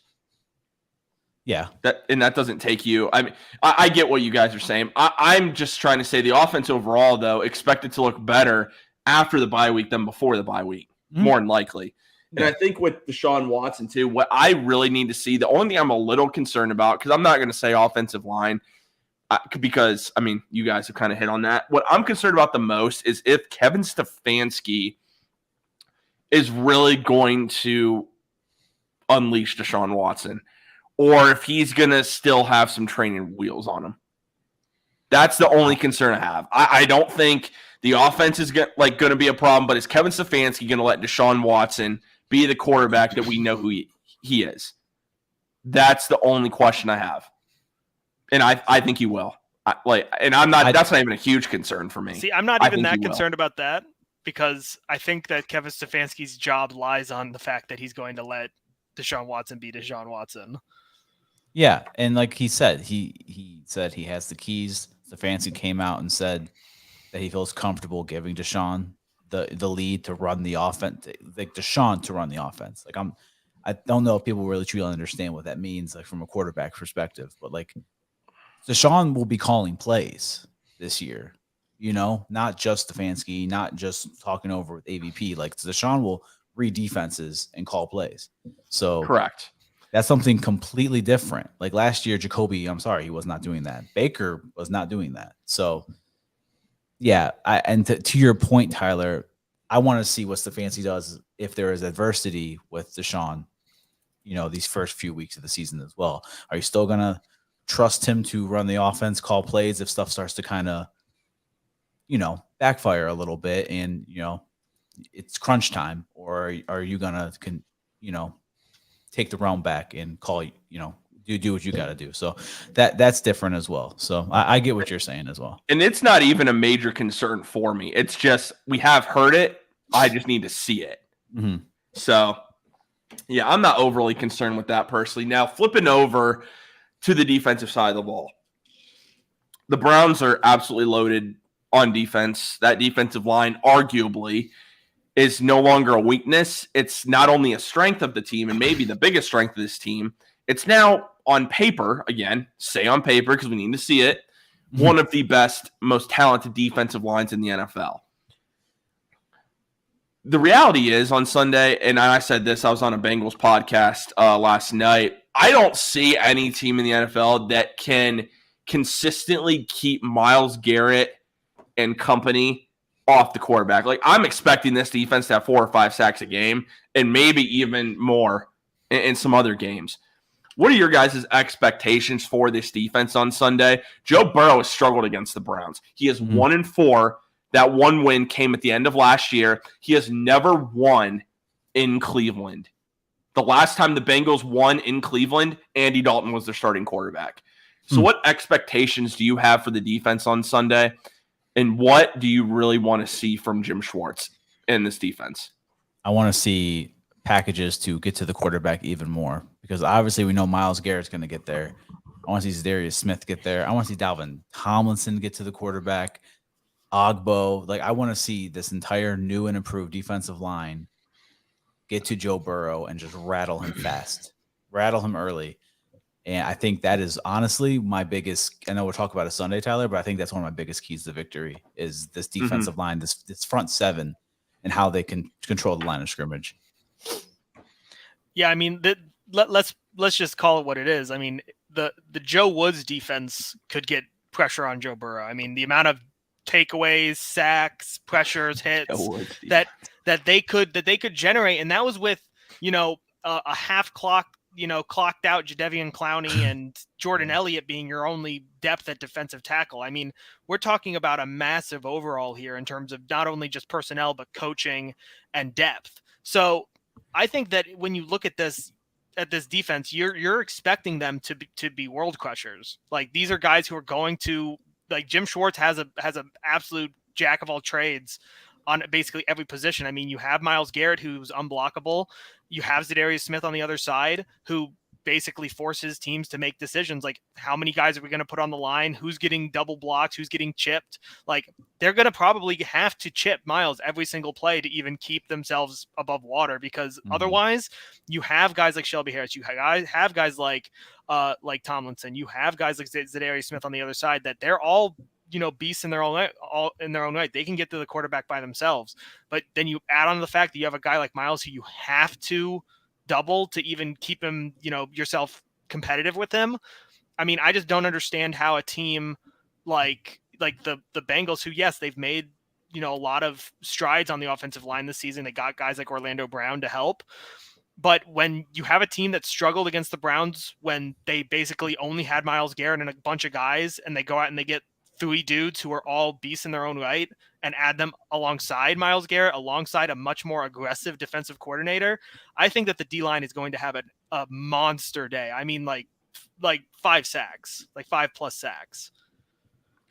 Yeah, that doesn't take you. I mean, I get what you guys are saying. I'm just trying to say the offense overall, though, expected to look better after the bye week than before the bye week, more than likely. And I think with Deshaun Watson too, what I really need to see, the only thing I'm a little concerned about, because I'm not going to say offensive line, because I mean, you guys have kind of hit on that. What I'm concerned about the most is if Kevin Stefanski is really going to unleash Deshaun Watson, or if he's going to still have some training wheels on him. That's the only concern I have. I don't think the offense is going to be a problem, but is Kevin Stefanski going to let Deshaun Watson be the quarterback that we know who he is? That's the only question I have. And I think he will. That's not even a huge concern for me. See, I'm not even that concerned about that because I think that Kevin Stefanski's job lies on the fact that he's going to let Deshaun Watson be Deshaun Watson. Yeah, and like he said, he said he has the keys. Stefanski came out and said that he feels comfortable giving Deshaun the lead to run the offense, like Deshaun to run the offense. Like I don't know if people really truly understand what that means, like from a quarterback perspective, but like Deshaun will be calling plays this year. not just Stefanski, not just talking over with AVP. Like Deshaun will read defenses and call plays. So Correct. That's something completely different. Like last year, Jacoby, I'm sorry, he was not doing that. Baker was not doing that. So yeah, to your point, Tyler, I want to see what Stefanski does if there is adversity with Deshaun, these first few weeks of the season as well. Are you still going to trust him to run the offense, call plays if stuff starts to kind of, backfire a little bit and, it's crunch time? Or are you going to, take the realm back and call, do what you got to do? So that's different as well. So I get what you're saying as well. And it's not even a major concern for me. It's just we have heard it. I just need to see it. Mm-hmm. So, yeah, I'm not overly concerned with that personally. Now, flipping over to the defensive side of the ball. The Browns are absolutely loaded on defense. That defensive line arguably is no longer a weakness. It's not only a strength of the team and maybe the biggest strength of this team. It's now on paper, again, say on paper because we need to see it, one of the best, most talented defensive lines in the NFL. The reality is on Sunday, and I said this, I was on a Bengals podcast last night, I don't see any team in the NFL that can consistently keep Myles Garrett and company off the quarterback. Like, I'm expecting this defense to have 4 or 5 sacks a game and maybe even more in some other games. What are your guys' expectations for this defense on Sunday? Joe Burrow has struggled against the Browns. He is 1-4. That one win came at the end of last year. He has never won in Cleveland. The last time the Bengals won in Cleveland, Andy Dalton was their starting quarterback. So what expectations do you have for the defense on Sunday? And what do you really want to see from Jim Schwartz in this defense? I want to see packages to get to the quarterback even more because obviously we know Myles Garrett's going to get there. I want to see Darius Smith get there. I want to see Dalvin Tomlinson get to the quarterback. Ogbo, I want to see this entire new and improved defensive line get to Joe Burrow and just rattle him fast, rattle him early. And I think that is honestly my biggest, I know we'll talk about it Sunday, Tyler, but I think that's one of my biggest keys to victory is this defensive line, this front seven and how they can control the line of scrimmage. Yeah. I mean, let's just call it what it is. I mean, the Joe Woods defense could get pressure on Joe Burrow. I mean, the amount of takeaways, sacks, pressures, hits that they could generate, and that was with a half clock, clocked out Jadeveon Clowney and Jordan Elliott being your only depth at defensive tackle. I mean, we're talking about a massive overhaul here in terms of not only just personnel but coaching and depth. So I think that when you look at this defense, you're expecting them to be world crushers. Like, these are guys who are going to, like, Jim Schwartz has an absolute jack of all trades on basically every position. I mean, you have Myles Garrett, who's unblockable. You have Zadarius Smith on the other side, who basically forces teams to make decisions like, how many guys are we going to put on the line? Who's getting double blocked? Who's getting chipped? Like, they're going to probably have to chip Myles every single play to even keep themselves above water, because otherwise you have guys like Shelby Harris. You have guys like Tomlinson. You have guys like Zadarius Smith on the other side that they're all, beasts in their own right. They can get to the quarterback by themselves. But then you add on the fact that you have a guy like Myles who you have to double to even keep him, yourself competitive with him. I mean, I just don't understand how a team like the Bengals, who, yes, they've made, a lot of strides on the offensive line this season. They got guys like Orlando Brown to help. But when you have a team that struggled against the Browns, when they basically only had Myles Garrett and a bunch of guys, and they go out and they get 3 dudes who are all beasts in their own right and add them alongside Myles Garrett, alongside a much more aggressive defensive coordinator, I think that the D-line is going to have a monster day. I mean, like 5 sacks, like 5+ sacks.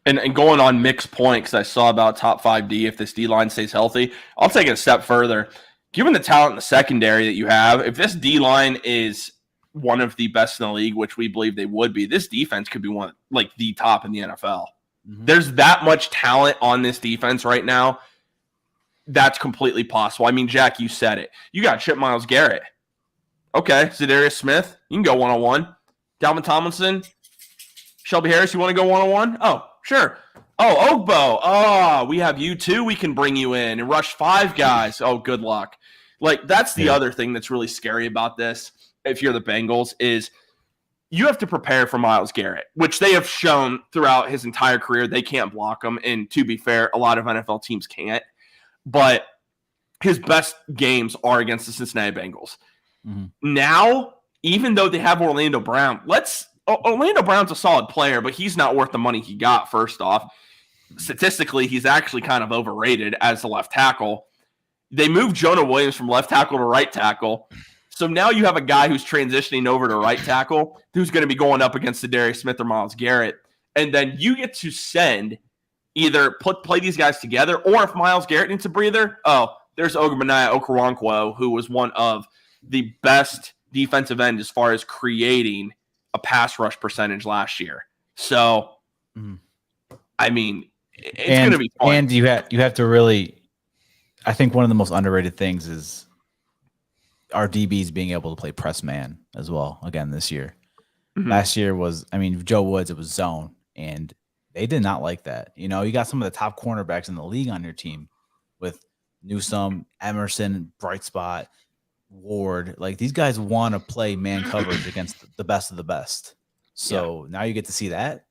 And going on Mick's point, because I saw about top 5 D, if this D-line stays healthy, I'll take it a step further. Given the talent in the secondary that you have, if this D-line is one of the best in the league, which we believe they would be, this defense could be one, like, the top in the NFL. There's that much talent on this defense right now. That's completely possible. I mean, Jack, you said it. You got Chip Myles Garrett. Okay, Zadarius Smith, you can go one-on-one. Dalvin Tomlinson, Shelby Harris, you want to go one-on-one? Oh, sure. Oh, Ogbo. Oh, we have you too. We can bring you in and rush 5 guys. Oh, good luck. Like, that's the other thing that's really scary about this, if you're the Bengals, is you have to prepare for Myles Garrett, which they have shown throughout his entire career. They can't block him. And to be fair, a lot of NFL teams can't. But his best games are against the Cincinnati Bengals. Mm-hmm. Now, even though they have Orlando Brown, Orlando Brown's a solid player, but he's not worth the money he got, first off. Statistically, he's actually kind of overrated as a left tackle. They moved Jonah Williams from left tackle to right tackle. So now you have a guy who's transitioning over to right tackle who's going to be going up against Darius Smith or Myles Garrett. And then you get to send either play these guys together, or if Myles Garrett needs a breather, there's Ogbonnaya Okoronkwo, who was one of the best defensive end as far as creating a pass rush percentage last year. So, I mean, it's going to be fun. And you have to really, I think one of the most underrated things is our DBs being able to play press man as well again this year. Mm-hmm. Last year was, Joe Woods, it was zone, and they did not like that. You got some of the top cornerbacks in the league on your team with Newsome, Emerson, Bright Spot, Ward. Like, these guys want to play man coverage against the best of the best. So now you get to see that.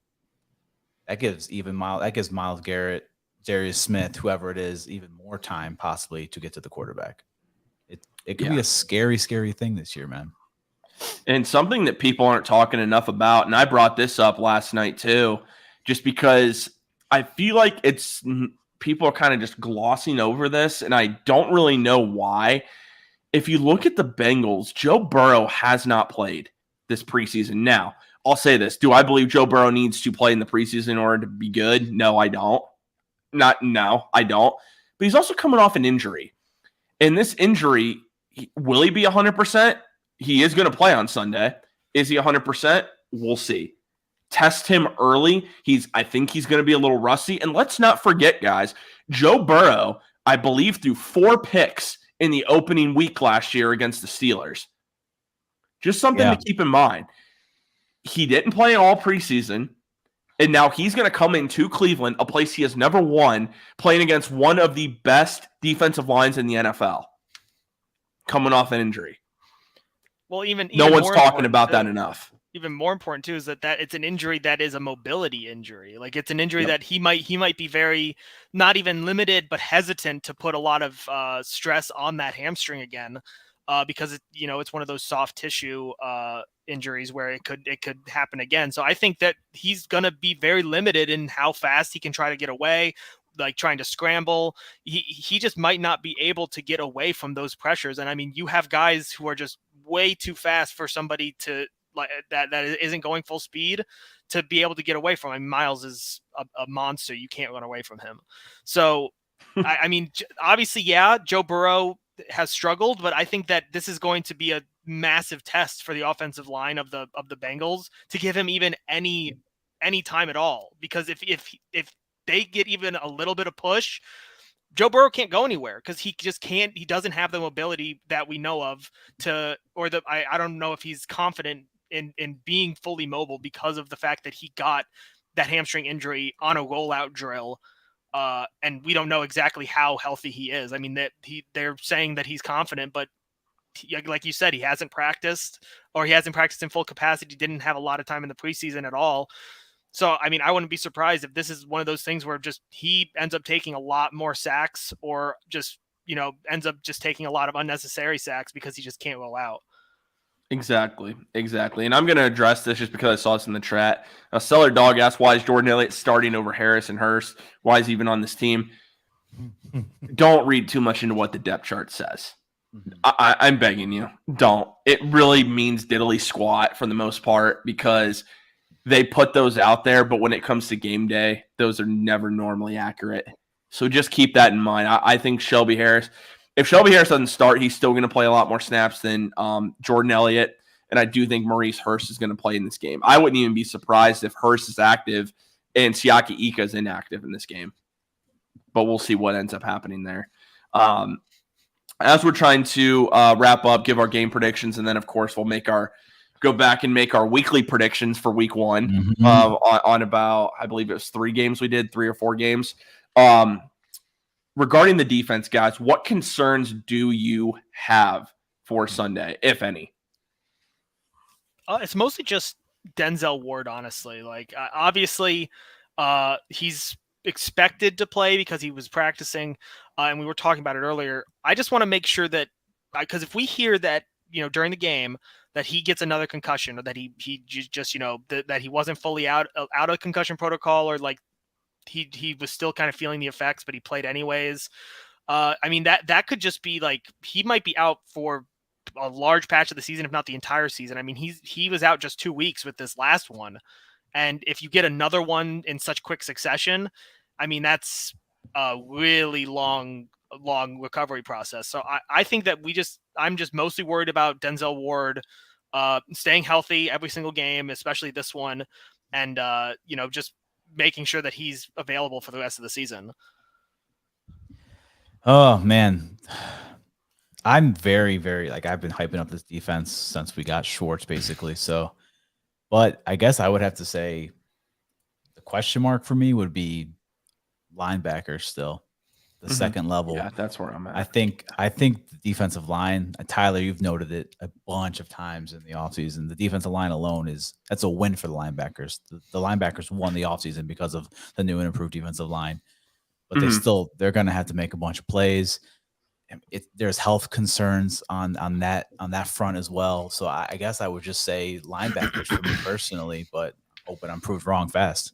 That gives Myles Garrett, Darius Smith, whoever it is, even more time possibly to get to the quarterback. It could be a scary, scary thing this year, man. And something that people aren't talking enough about, and I brought this up last night too, just because I feel like people are kind of just glossing over this, and I don't really know why. If you look at the Bengals, Joe Burrow has not played this preseason. Now, I'll say this. Do I believe Joe Burrow needs to play in the preseason in order to be good? No, I don't. No, I don't. But he's also coming off an injury. And this injury, will he be 100%? He is going to play on Sunday. Is he 100%? We'll see. Test him early. I think he's going to be a little rusty. And let's not forget, guys, Joe Burrow, I believe, threw 4 picks in the opening week last year against the Steelers. Just something to keep in mind. He didn't play all preseason, and now he's going to come into Cleveland, a place he has never won, playing against one of the best defensive lines in the NFL, coming off an injury. Well, even no one's talking about that enough. Even more important too is that it's an injury that is a mobility injury. Like, it's an injury that he might be very not even limited, but hesitant to put a lot of stress on that hamstring again, because it's one of those soft tissue injuries where it could happen again. So I think that he's going to be very limited in how fast he can try to get away, like trying to scramble. He just might not be able to get away from those pressures. And you have guys who are just way too fast for somebody to like that isn't going full speed to be able to get away from him. Myles is a monster. You can't run away from him. So, obviously, Joe Burrow has struggled, but I think that this is going to be a massive test for the offensive line of the Bengals to give him even any time at all. Because if they get even a little bit of push, Joe Burrow can't go anywhere because he just can't. He doesn't have the mobility that we know of I don't know if he's confident in being fully mobile because of the fact that he got that hamstring injury on a rollout drill. And we don't know exactly how healthy he is. They're saying that he's confident, but like you said, he hasn't practiced in full capacity. Didn't have a lot of time in the preseason at all. So, I wouldn't be surprised if this is one of those things where just he ends up taking a lot more sacks or just, ends up just taking a lot of unnecessary sacks because he just can't roll out. Exactly. And I'm going to address this just because I saw this in the chat. Seller Dog asked, why is Jordan Elliott starting over Harris and Hurst? Why is he even on this team? Don't read too much into what the depth chart says. I'm begging you. Don't. It really means diddly squat for the most part because they put those out there, but when it comes to game day, those are never normally accurate. So just keep that in mind. I think Shelby Harris, if Shelby Harris doesn't start, he's still going to play a lot more snaps than Jordan Elliott. And I do think Maurice Hurst is going to play in this game. I wouldn't even be surprised if Hurst is active and Siaki Ika is inactive in this game. But we'll see what ends up happening there. As we're trying to wrap up, give our game predictions, and then, of course, we'll make our go back and make our weekly predictions for week one Mhm. on about, I believe it was 3 games we did, 3 or 4 games. Regarding the defense, guys, what concerns do you have for Sunday, if any? It's mostly just Denzel Ward, honestly. Like, obviously, he's expected to play because he was practicing, and we were talking about it earlier. I just want to make sure that, because if we hear that, during the game, that he gets another concussion, or that he just that he wasn't fully out of concussion protocol, or like he was still kind of feeling the effects, but he played anyways. I mean, that could just be like, he might be out for a large patch of the season, if not the entire season. I mean, he was out just 2 weeks with this last one. And if you get another one in such quick succession, I mean, that's a really long recovery process. So I think that I'm just mostly worried about Denzel Ward staying healthy every single game, especially this one. And, just making sure that he's available for the rest of the season. Oh man, I'm very, very I've been hyping up this defense since we got Schwartz, basically. So, but I guess I would have to say the question mark for me would be linebackers still, the second level. Yeah, that's where I'm at. I think the defensive line, Tyler, you've noted it a bunch of times in the offseason. The defensive line alone that's a win for the linebackers. The linebackers won the offseason because of the new and improved defensive line. But they're going to have to make a bunch of plays. There's health concerns on that front as well. So I guess I would just say linebackers for me personally, but hoping I'm proved wrong fast,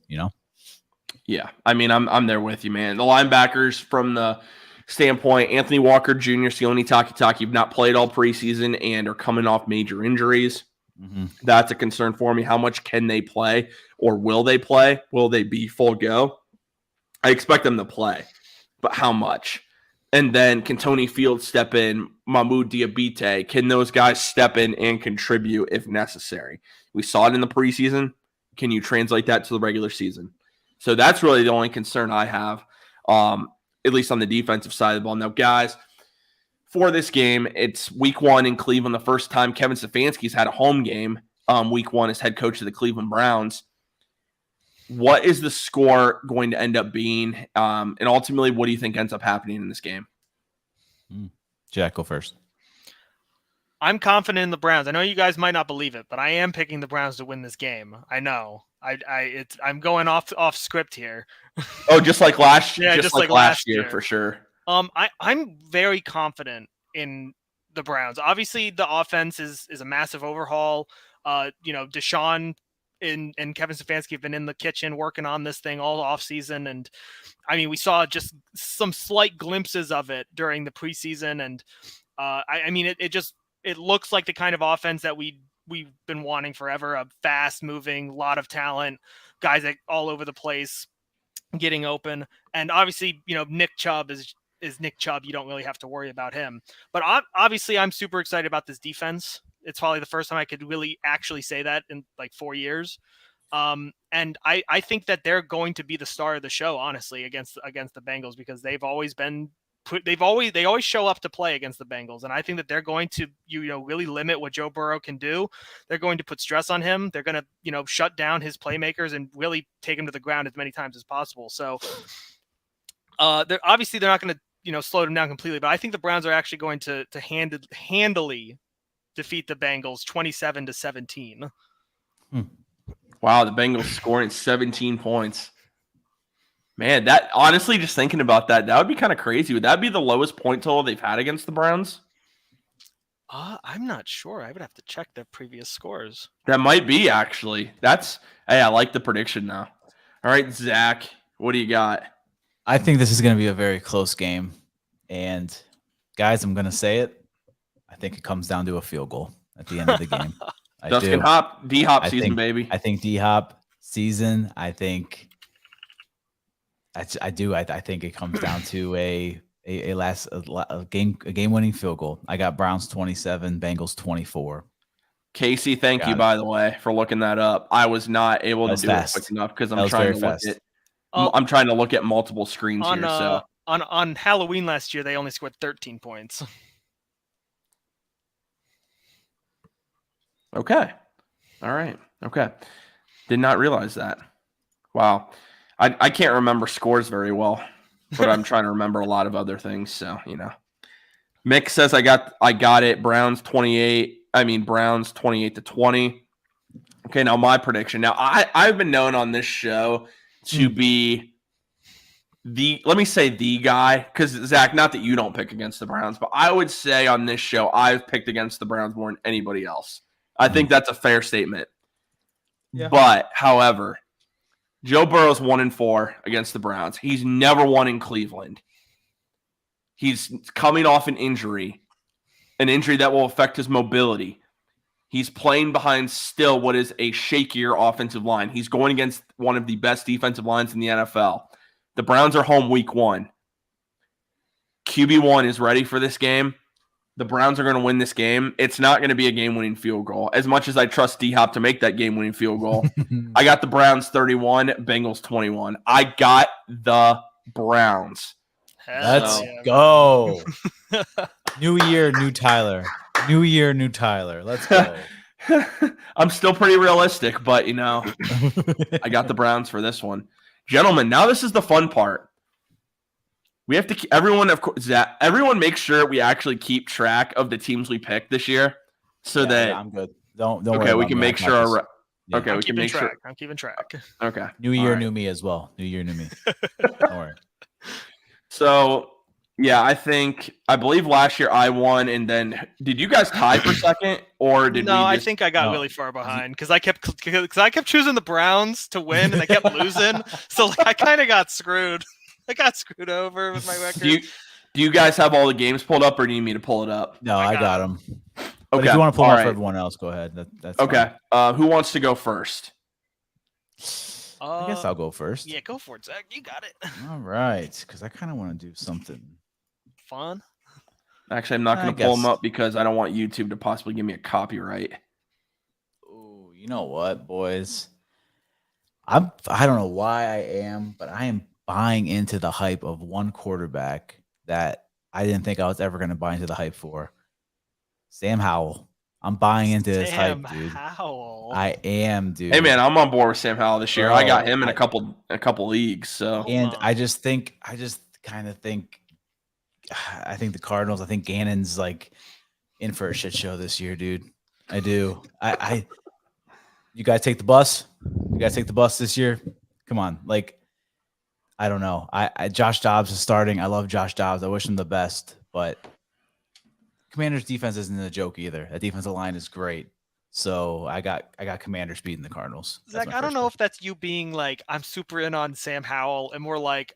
Yeah, I mean, I'm there with you, man. The linebackers, from the standpoint, Anthony Walker Jr., Sione Takitaki have not played all preseason and are coming off major injuries. Mm-hmm. That's a concern for me. How much can they play, or will they play? Will they be full go? I expect them to play, but how much? And then can Tony Fields step in? Mahmoud Diabate, can those guys step in and contribute if necessary? We saw it in the preseason. Can you translate that to the regular season? So that's really the only concern I have, at least on the defensive side of the ball. Now, guys, for this game, it's week 1 in Cleveland. The first time Kevin Stefanski's had a home game, week 1 as head coach of the Cleveland Browns. What is the score going to end up being? And ultimately, what do you think ends up happening in this game? Jack, go first. I'm confident in the Browns. I know you guys might not believe it, but I am picking the Browns to win this game. I know. I'm going off script here. Oh, just like last yeah, just like last year for sure. I'm very confident in the Browns. Obviously, the offense is a massive overhaul. Deshaun and Kevin Stefanski have been in the kitchen working on this thing all offseason. And I mean, we saw just some slight glimpses of it during the preseason. And I mean, it looks like the kind of offense that we've been wanting forever, a fast moving, lot of talent, guys that all over the place getting open. And obviously, Nick Chubb is Nick Chubb. You don't really have to worry about him. But obviously, I'm super excited about this defense. It's probably the first time I could really actually say that in like 4 years. And I think that they're going to be the star of the show, honestly, against the Bengals, because they've always been they always show up to play against the Bengals. And I think that they're going to, really limit what Joe Burrow can do. They're going to put stress on him. They're going to, shut down his playmakers and really take him to the ground as many times as possible. So they're not going to, slow them down completely, but I think the Browns are actually going to handily defeat the Bengals 27-17. Wow, the Bengals scoring 17 points. Man, that honestly, just thinking about that would be kind of crazy. Would that be the lowest point total they've had against the Browns? I'm not sure. I would have to check their previous scores. That might be, actually. Hey, I like the prediction now. All right, Zach, what do you got? I think this is going to be a very close game. And guys, I'm going to say it. I think it comes down to a field goal at the end of the game. D-Hop season, baby. I think D-Hop season. I think it comes down to a game-winning field goal. I got Browns 27, Bengals 24. Casey, thank you, by the way, for looking that up. I was not able to do it quick enough because I'm trying to look at multiple screens here. So on Halloween last year, they only scored 13 points. Okay. All right. Okay. Did not realize that. Wow. I can't remember scores very well, but I'm trying to remember a lot of other things. So, Mick says I got it. Browns 28-20. Okay, now my prediction. Now I've been known on this show to be let me say the guy, because Zach, not that you don't pick against the Browns, but I would say on this show I've picked against the Browns more than anybody else. I think that's a fair statement. Yeah. But, however, Joe Burrow's 1-4 against the Browns. He's never won in Cleveland. He's coming off an injury that will affect his mobility. He's playing behind still what is a shakier offensive line. He's going against one of the best defensive lines in the NFL. The Browns are home week 1. QB1 is ready for this game. The Browns are going to win this game. It's not going to be a game-winning field goal. As much as I trust D-Hop to make that game-winning field goal, I got the Browns 31, Bengals 21. I got the Browns. Let's go. New year, new Tyler. New year, new Tyler. Let's go. I'm still pretty realistic, but, I got the Browns for this one. Gentlemen, now this is the fun part. We have to everyone make sure we actually keep track of the teams we picked this year, so that I'm good. Don't worry. Okay, we about can me. make sure. Okay, I'm we can make track. sure. I'm keeping track. Okay. New year, right. new me as well. New year, new me. Don't worry. So, yeah, I believe last year I won, and then did you guys tie for second, or did we? No, I think I got really far behind because I kept choosing the Browns to win, and I kept losing. So I kind of got screwed. I got screwed over with my record. Do you guys have all the games pulled up, or do you need me to pull it up? No, I got them. Okay. But if you want to pull them up for everyone else, go ahead. That's okay. Who wants to go first? I guess I'll go first. Yeah, go for it, Zach. You got it. All right, because I kind of want to do something fun. Actually, I'm not going to pull them up because I don't want YouTube to possibly give me a copyright. Oh, you know what, boys? I don't know why I am, but I am buying into the hype of one quarterback that I didn't think I was ever going to buy into the hype for. Sam Howell. I'm buying into this hype, dude. Howell. I am, dude. Hey, man, I'm on board with Sam Howell this year. I got him in a couple leagues. So, and I think the Cardinals. I think Gannon's like in for a shit show this year, dude. I do. You guys take the bus. You guys take the bus this year. Come on, like I don't know. Josh Dobbs is starting. I love Josh Dobbs. I wish him the best, but Commanders defense isn't a joke either. That defensive line is great. So I got Commanders beating the Cardinals. Zach, I don't know if that's you being like, I'm super in on Sam Howell, and we're like,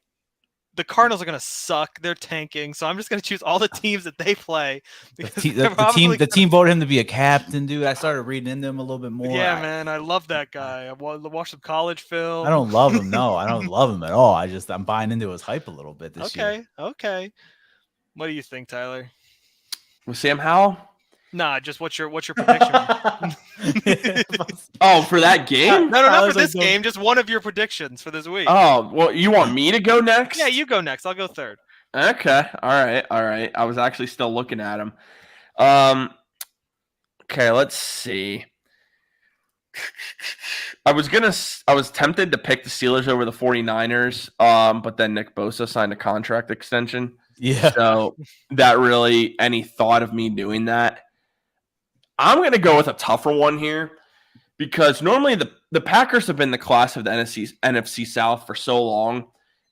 the Cardinals are going to suck. They're tanking. So I'm just going to choose all the teams that they play. The team voted him to be a captain, dude. I started reading into him a little bit more. Yeah, man. I love that guy. I watched some college film. I don't love him. No, I don't love him at all. I'm buying into his hype a little bit this year. Okay. What do you think, Tyler? With Sam Howell? Nah, just what's your prediction? Oh, for that game? No, not for this game. Just one of your predictions for this week. Oh, well, you want me to go next? Yeah, you go next. I'll go third. Okay. All right. I was actually still looking at him. Okay, let's see. I was tempted to pick the Steelers over the 49ers, but then Nick Bosa signed a contract extension. Yeah. So that really, any thought of me doing that. I'm going to go with a tougher one here because normally the Packers have been the class of the NFC South for so long.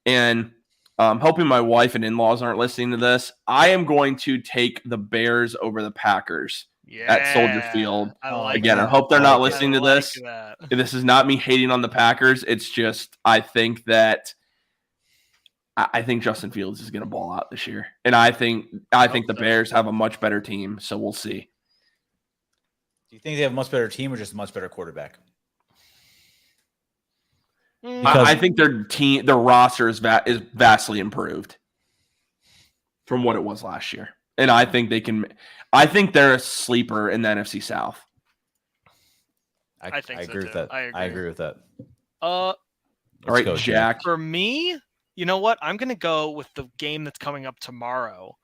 And hoping my wife and in-laws aren't listening to this, I am going to take the Bears over the Packers at Soldier Field. I hope they're not listening to this. This is not me hating on the Packers. It's just I think Justin Fields is going to ball out this year. And I think the Bears have a much better team, so we'll see. Do you think they have a much better team or just a much better quarterback? I think their roster is vastly improved from what it was last year. And I think they're a sleeper in the NFC South. I agree with that. I agree with that. All right, Jack. For me, you know what? I'm going to go with the game that's coming up tomorrow.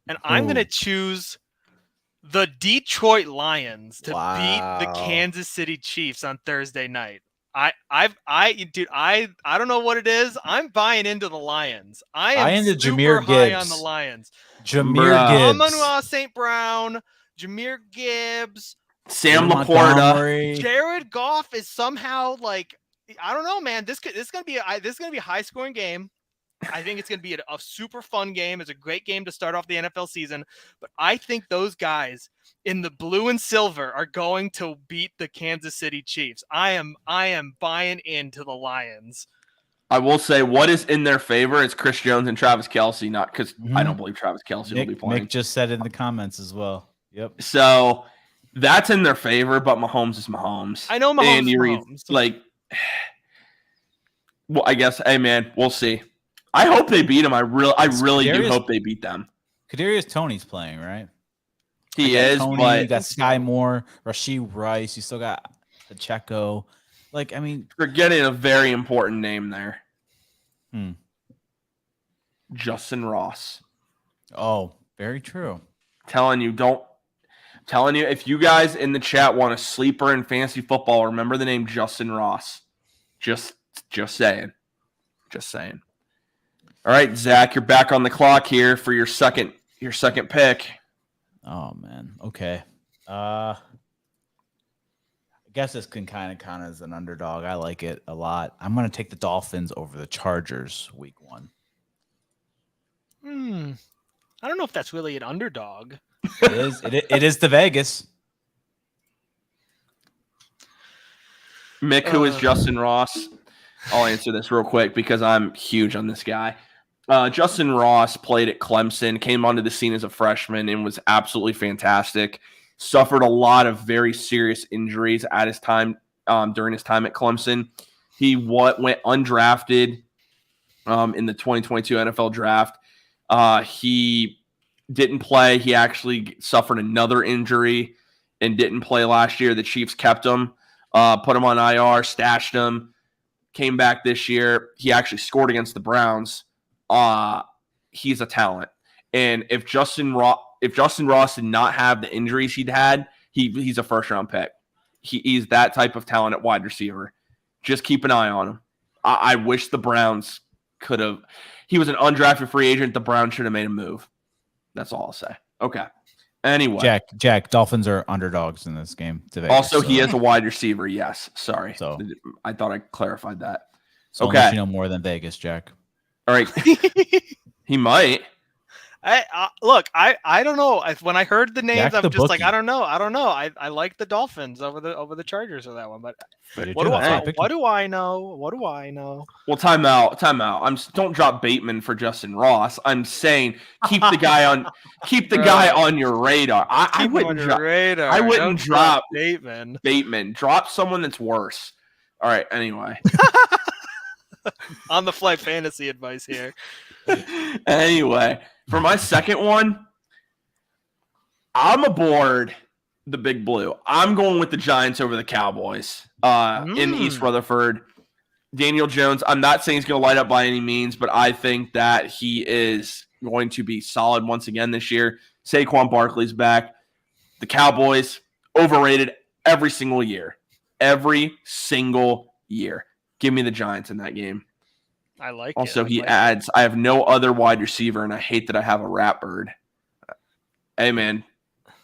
And I'm going to choose the Detroit Lions to beat the Wow. Kansas City Chiefs on Thursday night. Dude, I don't know what it is. I'm buying into the Lions. I Buy am into super Jahmyr high on Gibbs. the Lions. Jameer Bruh. Gibbs. Amon-Ra St. Brown, Jahmyr Gibbs, Sam David Laporta. Montgomery. Jared Goff is somehow like, I don't know, man. This is gonna be a high scoring game. I think it's going to be a super fun game. It's a great game to start off the NFL season. But I think those guys in the blue and silver are going to beat the Kansas City Chiefs. I am buying into the Lions. I will say what is in their favor is Chris Jones and Travis Kelce, not because I don't believe Travis Kelce will be playing. Nick just said it in the comments as well. Yep. So that's in their favor, but Mahomes is Mahomes. I know Mahomes is Mahomes. Like, well, I guess, hey, man, we'll see. I hope they beat him. I really do hope they beat them. Kadarius Toney's playing, right? He is, Toney, but you got Sky Moore, Rashee Rice. You still got Pacheco. Like, I mean, forgetting a very important name there. Justin Ross. Oh, very true. Telling you, if you guys in the chat want a sleeper in fantasy football, remember the name Justin Ross. Just saying. Just saying. All right, Zach, you're back on the clock here for your second pick. Oh man. Okay. I guess this can kind of count as an underdog. I like it a lot. I'm going to take the Dolphins over the Chargers week 1. I don't know if that's really an underdog. It is. It is the Vegas. Mick, who is Justin Ross? I'll answer this real quick because I'm huge on this guy. Justin Ross played at Clemson, came onto the scene as a freshman, and was absolutely fantastic. Suffered a lot of very serious injuries at his time during his time at Clemson. He went undrafted in the 2022 NFL draft. He didn't play. He actually suffered another injury and didn't play last year. The Chiefs kept him, put him on IR, stashed him, came back this year. He actually scored against the Browns. He's a talent. And if Justin Ross did not have the injuries he'd had, he's a first-round pick. He's that type of talent at wide receiver. Just keep an eye on him. I wish the Browns could have. He was an undrafted free agent. The Browns should have made a move. That's all I'll say. Okay. Anyway. Jack, Dolphins are underdogs in this game. Also, he is a wide receiver. Yes. Sorry. So I thought I clarified that. So okay. You know more than Vegas, Jack. All right. He might. Look, I don't know. When I heard the names, Jack I'm the just bookie. like, I don't know. I like the Dolphins over the Chargers or that one. But what do I know? Well, time out. Don't drop Bateman for Justin Ross. I'm saying keep the guy on your radar. I wouldn't drop Bateman. Drop someone that's worse. All right. Anyway. On the fly fantasy advice here. Anyway, for my second one, I'm aboard the Big Blue. I'm going with the Giants over the Cowboys in East Rutherford. Daniel Jones, I'm not saying he's going to light up by any means, but I think that he is going to be solid once again this year. Saquon Barkley's back. The Cowboys, overrated every single year. Every single year. Give me the Giants in that game. I like also, it. he adds, I have no other wide receiver, and I hate that I have a rat bird. Hey, man,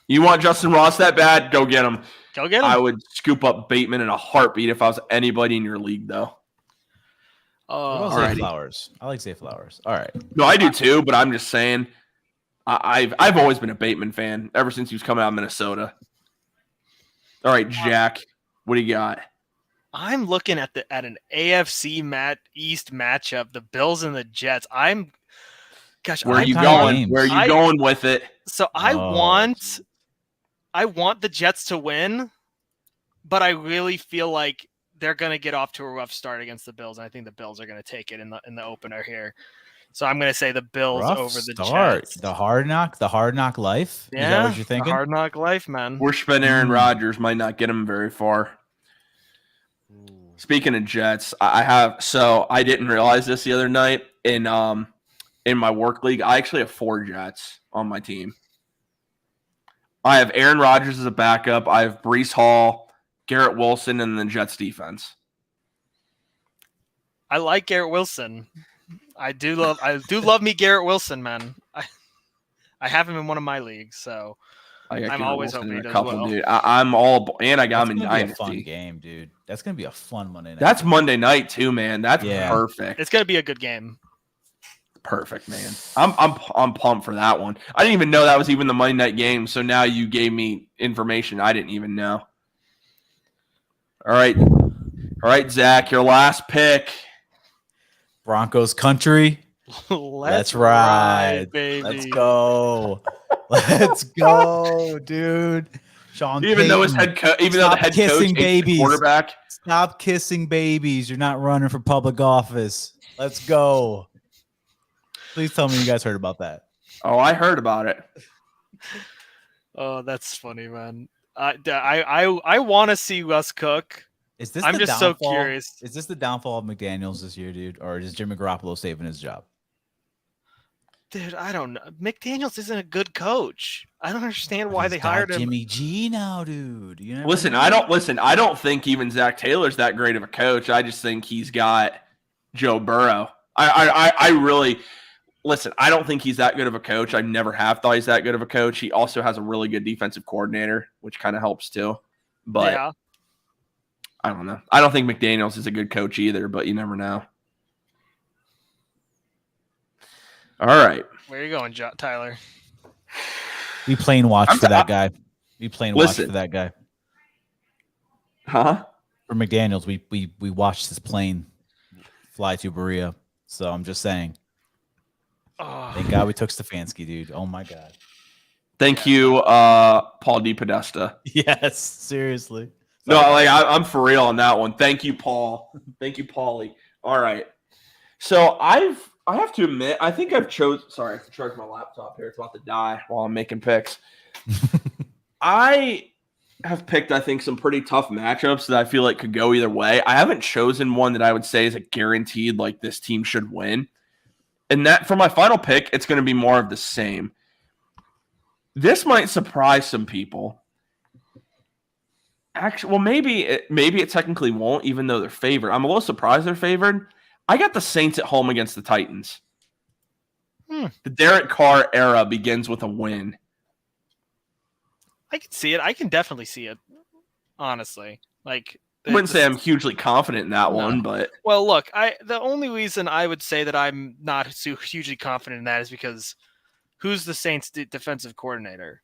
you want Justin Ross that bad? Go get him. I would scoop up Bateman in a heartbeat if I was anybody in your league, though. Zay Flowers. I like Zay Flowers. All right. No, I do too, but I'm just saying, I've always been a Bateman fan ever since he was coming out of Minnesota. All right, Jack, what do you got? I'm looking at an AFC East matchup, the Bills and the Jets. Where are you going? Where are you going with it? So I want the Jets to win, but I really feel like they're going to get off to a rough start against the Bills, and I think the Bills are going to take it in the opener here. So I'm going to say the Bills over the Jets. The hard knock life. Yeah, is that what you're thinking? The hard knock life, man. We're spending Aaron Rodgers might not get him very far. Speaking of Jets, I didn't realize this the other night in my work league. I actually have 4 Jets on my team. I have Aaron Rodgers as a backup. I have Breece Hall, Garrett Wilson, and the Jets defense. I like Garrett Wilson. I do love me Garrett Wilson, man. I have him in one of my leagues, so I'm always hoping he does well. Dude. I'm all, and I got him in Dynasty. Dynasty. Fun game, dude. That's gonna be a fun Monday night. That's Monday night too, man. That's perfect. It's gonna be a good game. Perfect, man. I'm pumped for that one. I didn't even know that was even the Monday night game. So now you gave me information I didn't even know. All right, Zach, your last pick. Broncos country. Let's ride, baby. Let's go. Let's go, dude. Sean Even though the head coach hates the quarterback. Stop kissing babies. You're not running for public office. Let's go. Please tell me you guys heard about that. Oh, I heard about it. Oh, that's funny, man. I want to see Russ cook. I'm just so curious. Is this the downfall of McDaniels this year, dude? Or is Jimmy Garoppolo saving his job? Dude, I don't know. McDaniels isn't a good coach. I don't understand why they hired him. Jimmy G now, dude. I don't think even Zach Taylor's that great of a coach. I just think he's got Joe Burrow. I really listen. I don't think he's that good of a coach. I never have thought he's that good of a coach. He also has a really good defensive coordinator, which kind of helps too. But yeah. I don't know. I don't think McDaniels is a good coach either, but you never know. All right. Where are you going, Tyler? We plane watch for that guy. We plane watch for that guy. Huh? For McDaniels, we watched his plane fly to Berea. So I'm just saying. Oh. Thank God we took Stefanski, dude. Oh my God. Thank you, Paul DePodesta. Yes, seriously. No, I'm for real on that one. Thank you, Paul. Thank you, Paulie. All right. So I have to admit, I think I've sorry, I have to charge my laptop here. It's about to die while I'm making picks. I have picked, I think, some pretty tough matchups that I feel like could go either way. I haven't chosen one that I would say is a guaranteed, like, this team should win. And that, for my final pick, it's going to be more of the same. This might surprise some people. Actually, well, maybe it technically won't, even though they're favored. I'm a little surprised they're favored. I got the Saints at home against the Titans. The Derek Carr era begins with a win. I can see it. I can definitely see it. Honestly, like I wouldn't say I'm hugely confident in that one, but well, look, the only reason I would say that I'm not so hugely confident in that is because who's the Saints' defensive coordinator?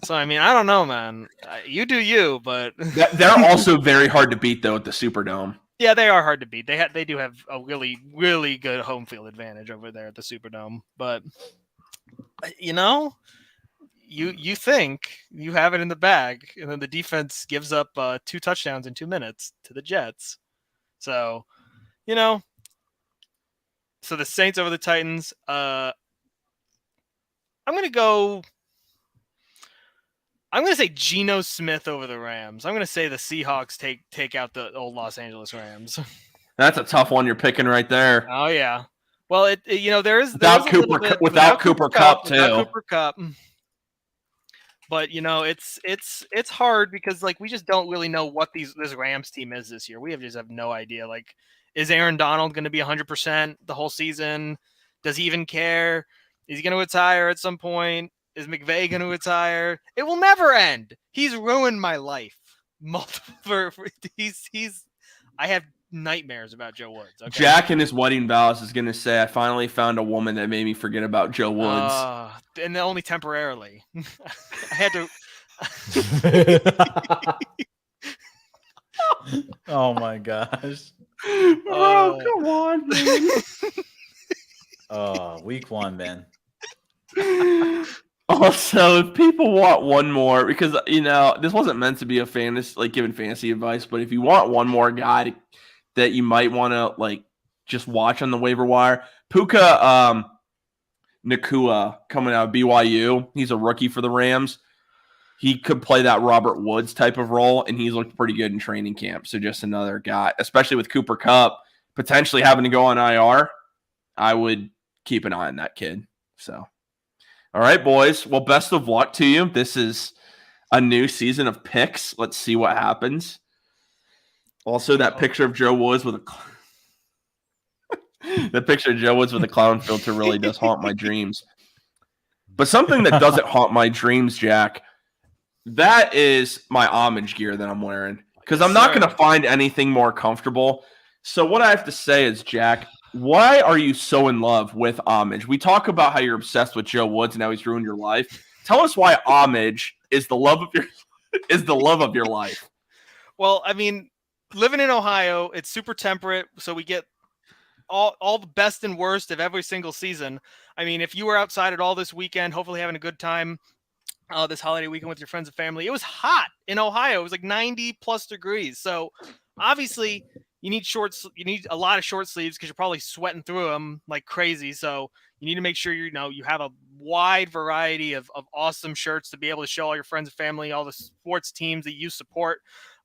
So, I mean, I don't know, man. You do you, but they're also very hard to beat, though, at the Superdome. Yeah, they are hard to beat. They do have a really, really good home field advantage over there at the Superdome. But you think you have it in the bag, and then the defense gives up 2 touchdowns in 2 minutes to the Jets. So, so the Saints over the Titans. I'm going to say Geno Smith over the Rams. I'm going to say the Seahawks take out the old Los Angeles Rams. That's a tough one you're picking right there. Oh yeah. Well, there is without Cooper Kupp too. Without Cooper Kupp. But it's hard because we just don't really know what this Rams team is this year. We just have no idea. Like, is Aaron Donald going to be 100% the whole season? Does he even care? Is he going to retire at some point? Is McVay going to retire? It will never end. He's ruined my life. I have nightmares about Joe Woods. Okay? Jack in his wedding vows is going to say, I finally found a woman that made me forget about Joe Woods. And only temporarily. I had to. Oh my gosh. Bro, come on, man. Week 1, man. Also, if people want one more, because this wasn't meant to be a fantasy, giving fantasy advice, but if you want one more guy that you might want to just watch on the waiver wire, Puka Nacua coming out of BYU. He's a rookie for the Rams. He could play that Robert Woods type of role, and he's looked pretty good in training camp. So just another guy, especially with Cooper Kupp potentially having to go on IR. I would keep an eye on that kid. So, all right, boys. Well, best of luck to you. This is a new season of picks. Let's see what happens. Also, that picture of Joe Woods with a clown filter really does haunt my dreams. But something that doesn't haunt my dreams, Jack, that is my homage gear that I'm wearing. Because I'm not going to find anything more comfortable. So what I have to say is, Jack, why are you so in love with homage? We talk about how you're obsessed with Joe Woods and how he's ruined your life. Tell us why homage is the love of your life. Well, I mean, living in Ohio, it's super temperate, so we get all the best and worst of every single season. I mean, if you were outside at all this weekend, hopefully having a good time this holiday weekend with your friends and family, it was hot in Ohio. It was like 90 plus degrees. So obviously you need a lot of short sleeves because you're probably sweating through them like crazy. So you need to make sure you have a wide variety of awesome shirts to be able to show all your friends and family, all the sports teams that you support.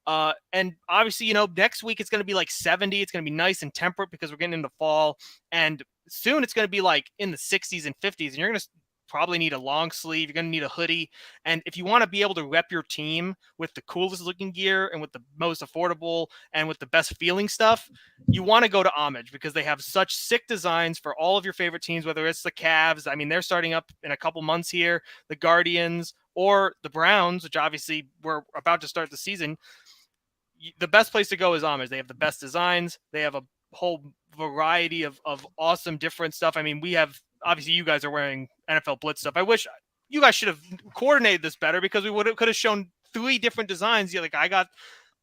And obviously, next week it's going to be like 70. It's going to be nice and temperate because we're getting into fall. And soon it's going to be like in the 60s and 50s. And you're going to probably need a long sleeve. You're going to need a hoodie. And if you want to be able to rep your team with the coolest looking gear and with the most affordable and with the best feeling stuff, you want to go to Homage because they have such sick designs for all of your favorite teams, whether it's the Cavs. I mean, they're starting up in a couple months here, the Guardians or the Browns, which obviously we're about to start the season. The best place to go is Homage. They have the best designs. They have a whole variety of awesome different stuff. I mean, obviously you guys are wearing NFL Blitz stuff. I wish you guys should have coordinated this better because we could have shown 3 different designs. Like I got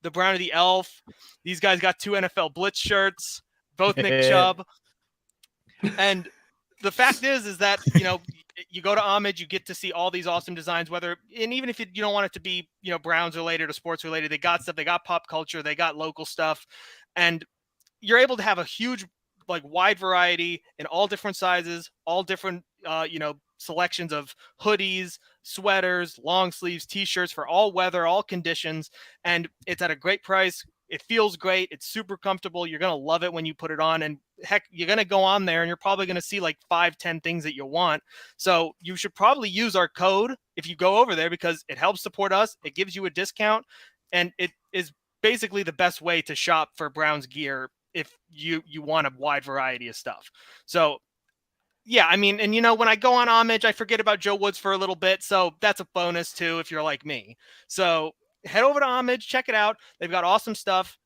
the Brown of the Elf. These guys got 2 NFL Blitz shirts, both Nick Chubb. And the fact is that, you go to Homage, you get to see all these awesome designs, and even if you don't want it to be, Browns related or sports related, they got stuff, they got pop culture, they got local stuff. And you're able to have a huge, wide variety in all different sizes, all different, selections of hoodies, sweaters, long sleeves, t-shirts for all weather, all conditions. And it's at a great price. It feels great. It's super comfortable. You're going to love it when you put it on. And heck, you're going to go on there and you're probably going to see 5-10 things that you want. So you should probably use our code if you go over there because it helps support us. It gives you a discount. And it is basically the best way to shop for Browns gear if you want a wide variety of stuff. So yeah, I mean, and when I go on Homage, I forget about Joe Woods for a little bit. So that's a bonus too, if you're like me. So head over to Homage, check it out. They've got awesome stuff.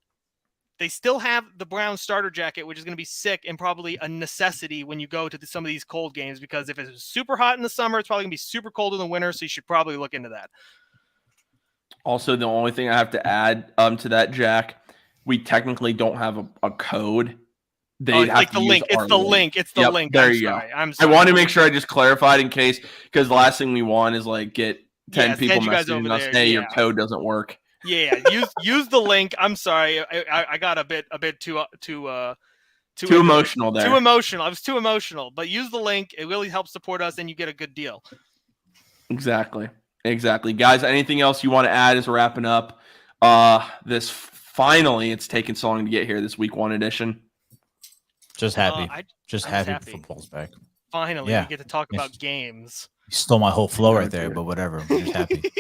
They still have the Browns starter jacket, which is going to be sick and probably a necessity when you go to some of these cold games, because if it's super hot in the summer, it's probably going to be super cold in the winter. So you should probably look into that. Also, the only thing I have to add to that, Jack, we technically don't have a code. They have the link. It's the link. It's the link. There you go. I'm sorry. I want to make sure I just clarified in case, because the last thing we want is get 10 people messaging us, hey, your code doesn't work. Yeah. Use the link. I'm sorry. I got a bit too emotional there. Too emotional. I was too emotional. But use the link. It really helps support us, and you get a good deal. Exactly. Guys, anything else you want to add as we're wrapping up this? Finally, it's taken so long to get here, this week 1 edition. Just happy. Happy football's back. Finally, we get to talk about games. You stole my whole flow right there, but whatever. I'm just happy.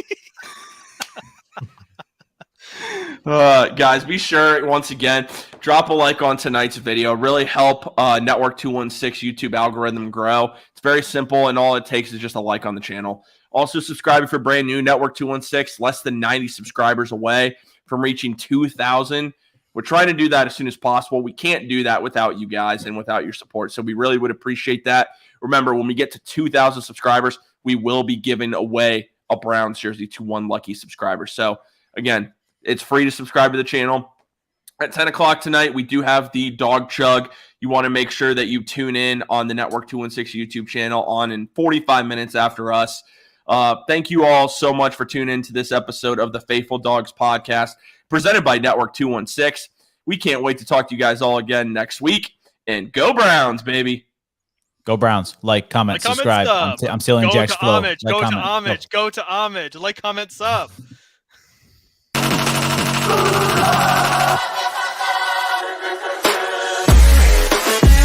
Guys, be sure, once again, drop a like on tonight's video. Really help Network 216 YouTube algorithm grow. It's very simple, and all it takes is just a like on the channel. Also, subscribe if you're brand new. Network 216, less than 90 subscribers away from reaching 2,000. We're trying to do that as soon as possible. We can't do that without you guys and without your support. So we really would appreciate that. Remember, when we get to 2,000 subscribers, we will be giving away a Browns jersey to 1 lucky subscriber. So again, it's free to subscribe to the channel. At 10 o'clock tonight, we do have the Dog Chug. You want to make sure that you tune in on the Network 216 YouTube channel on in 45 minutes after us. Thank you all so much for tuning in to this episode of the Faithful Dogs podcast, presented by Network 216. We can't wait to talk to you guys all again next week. And go Browns, baby. Go Browns. Like, comment, subscribe. I'm stealing Jack's flow. Go to Homage. Like, comment, sub.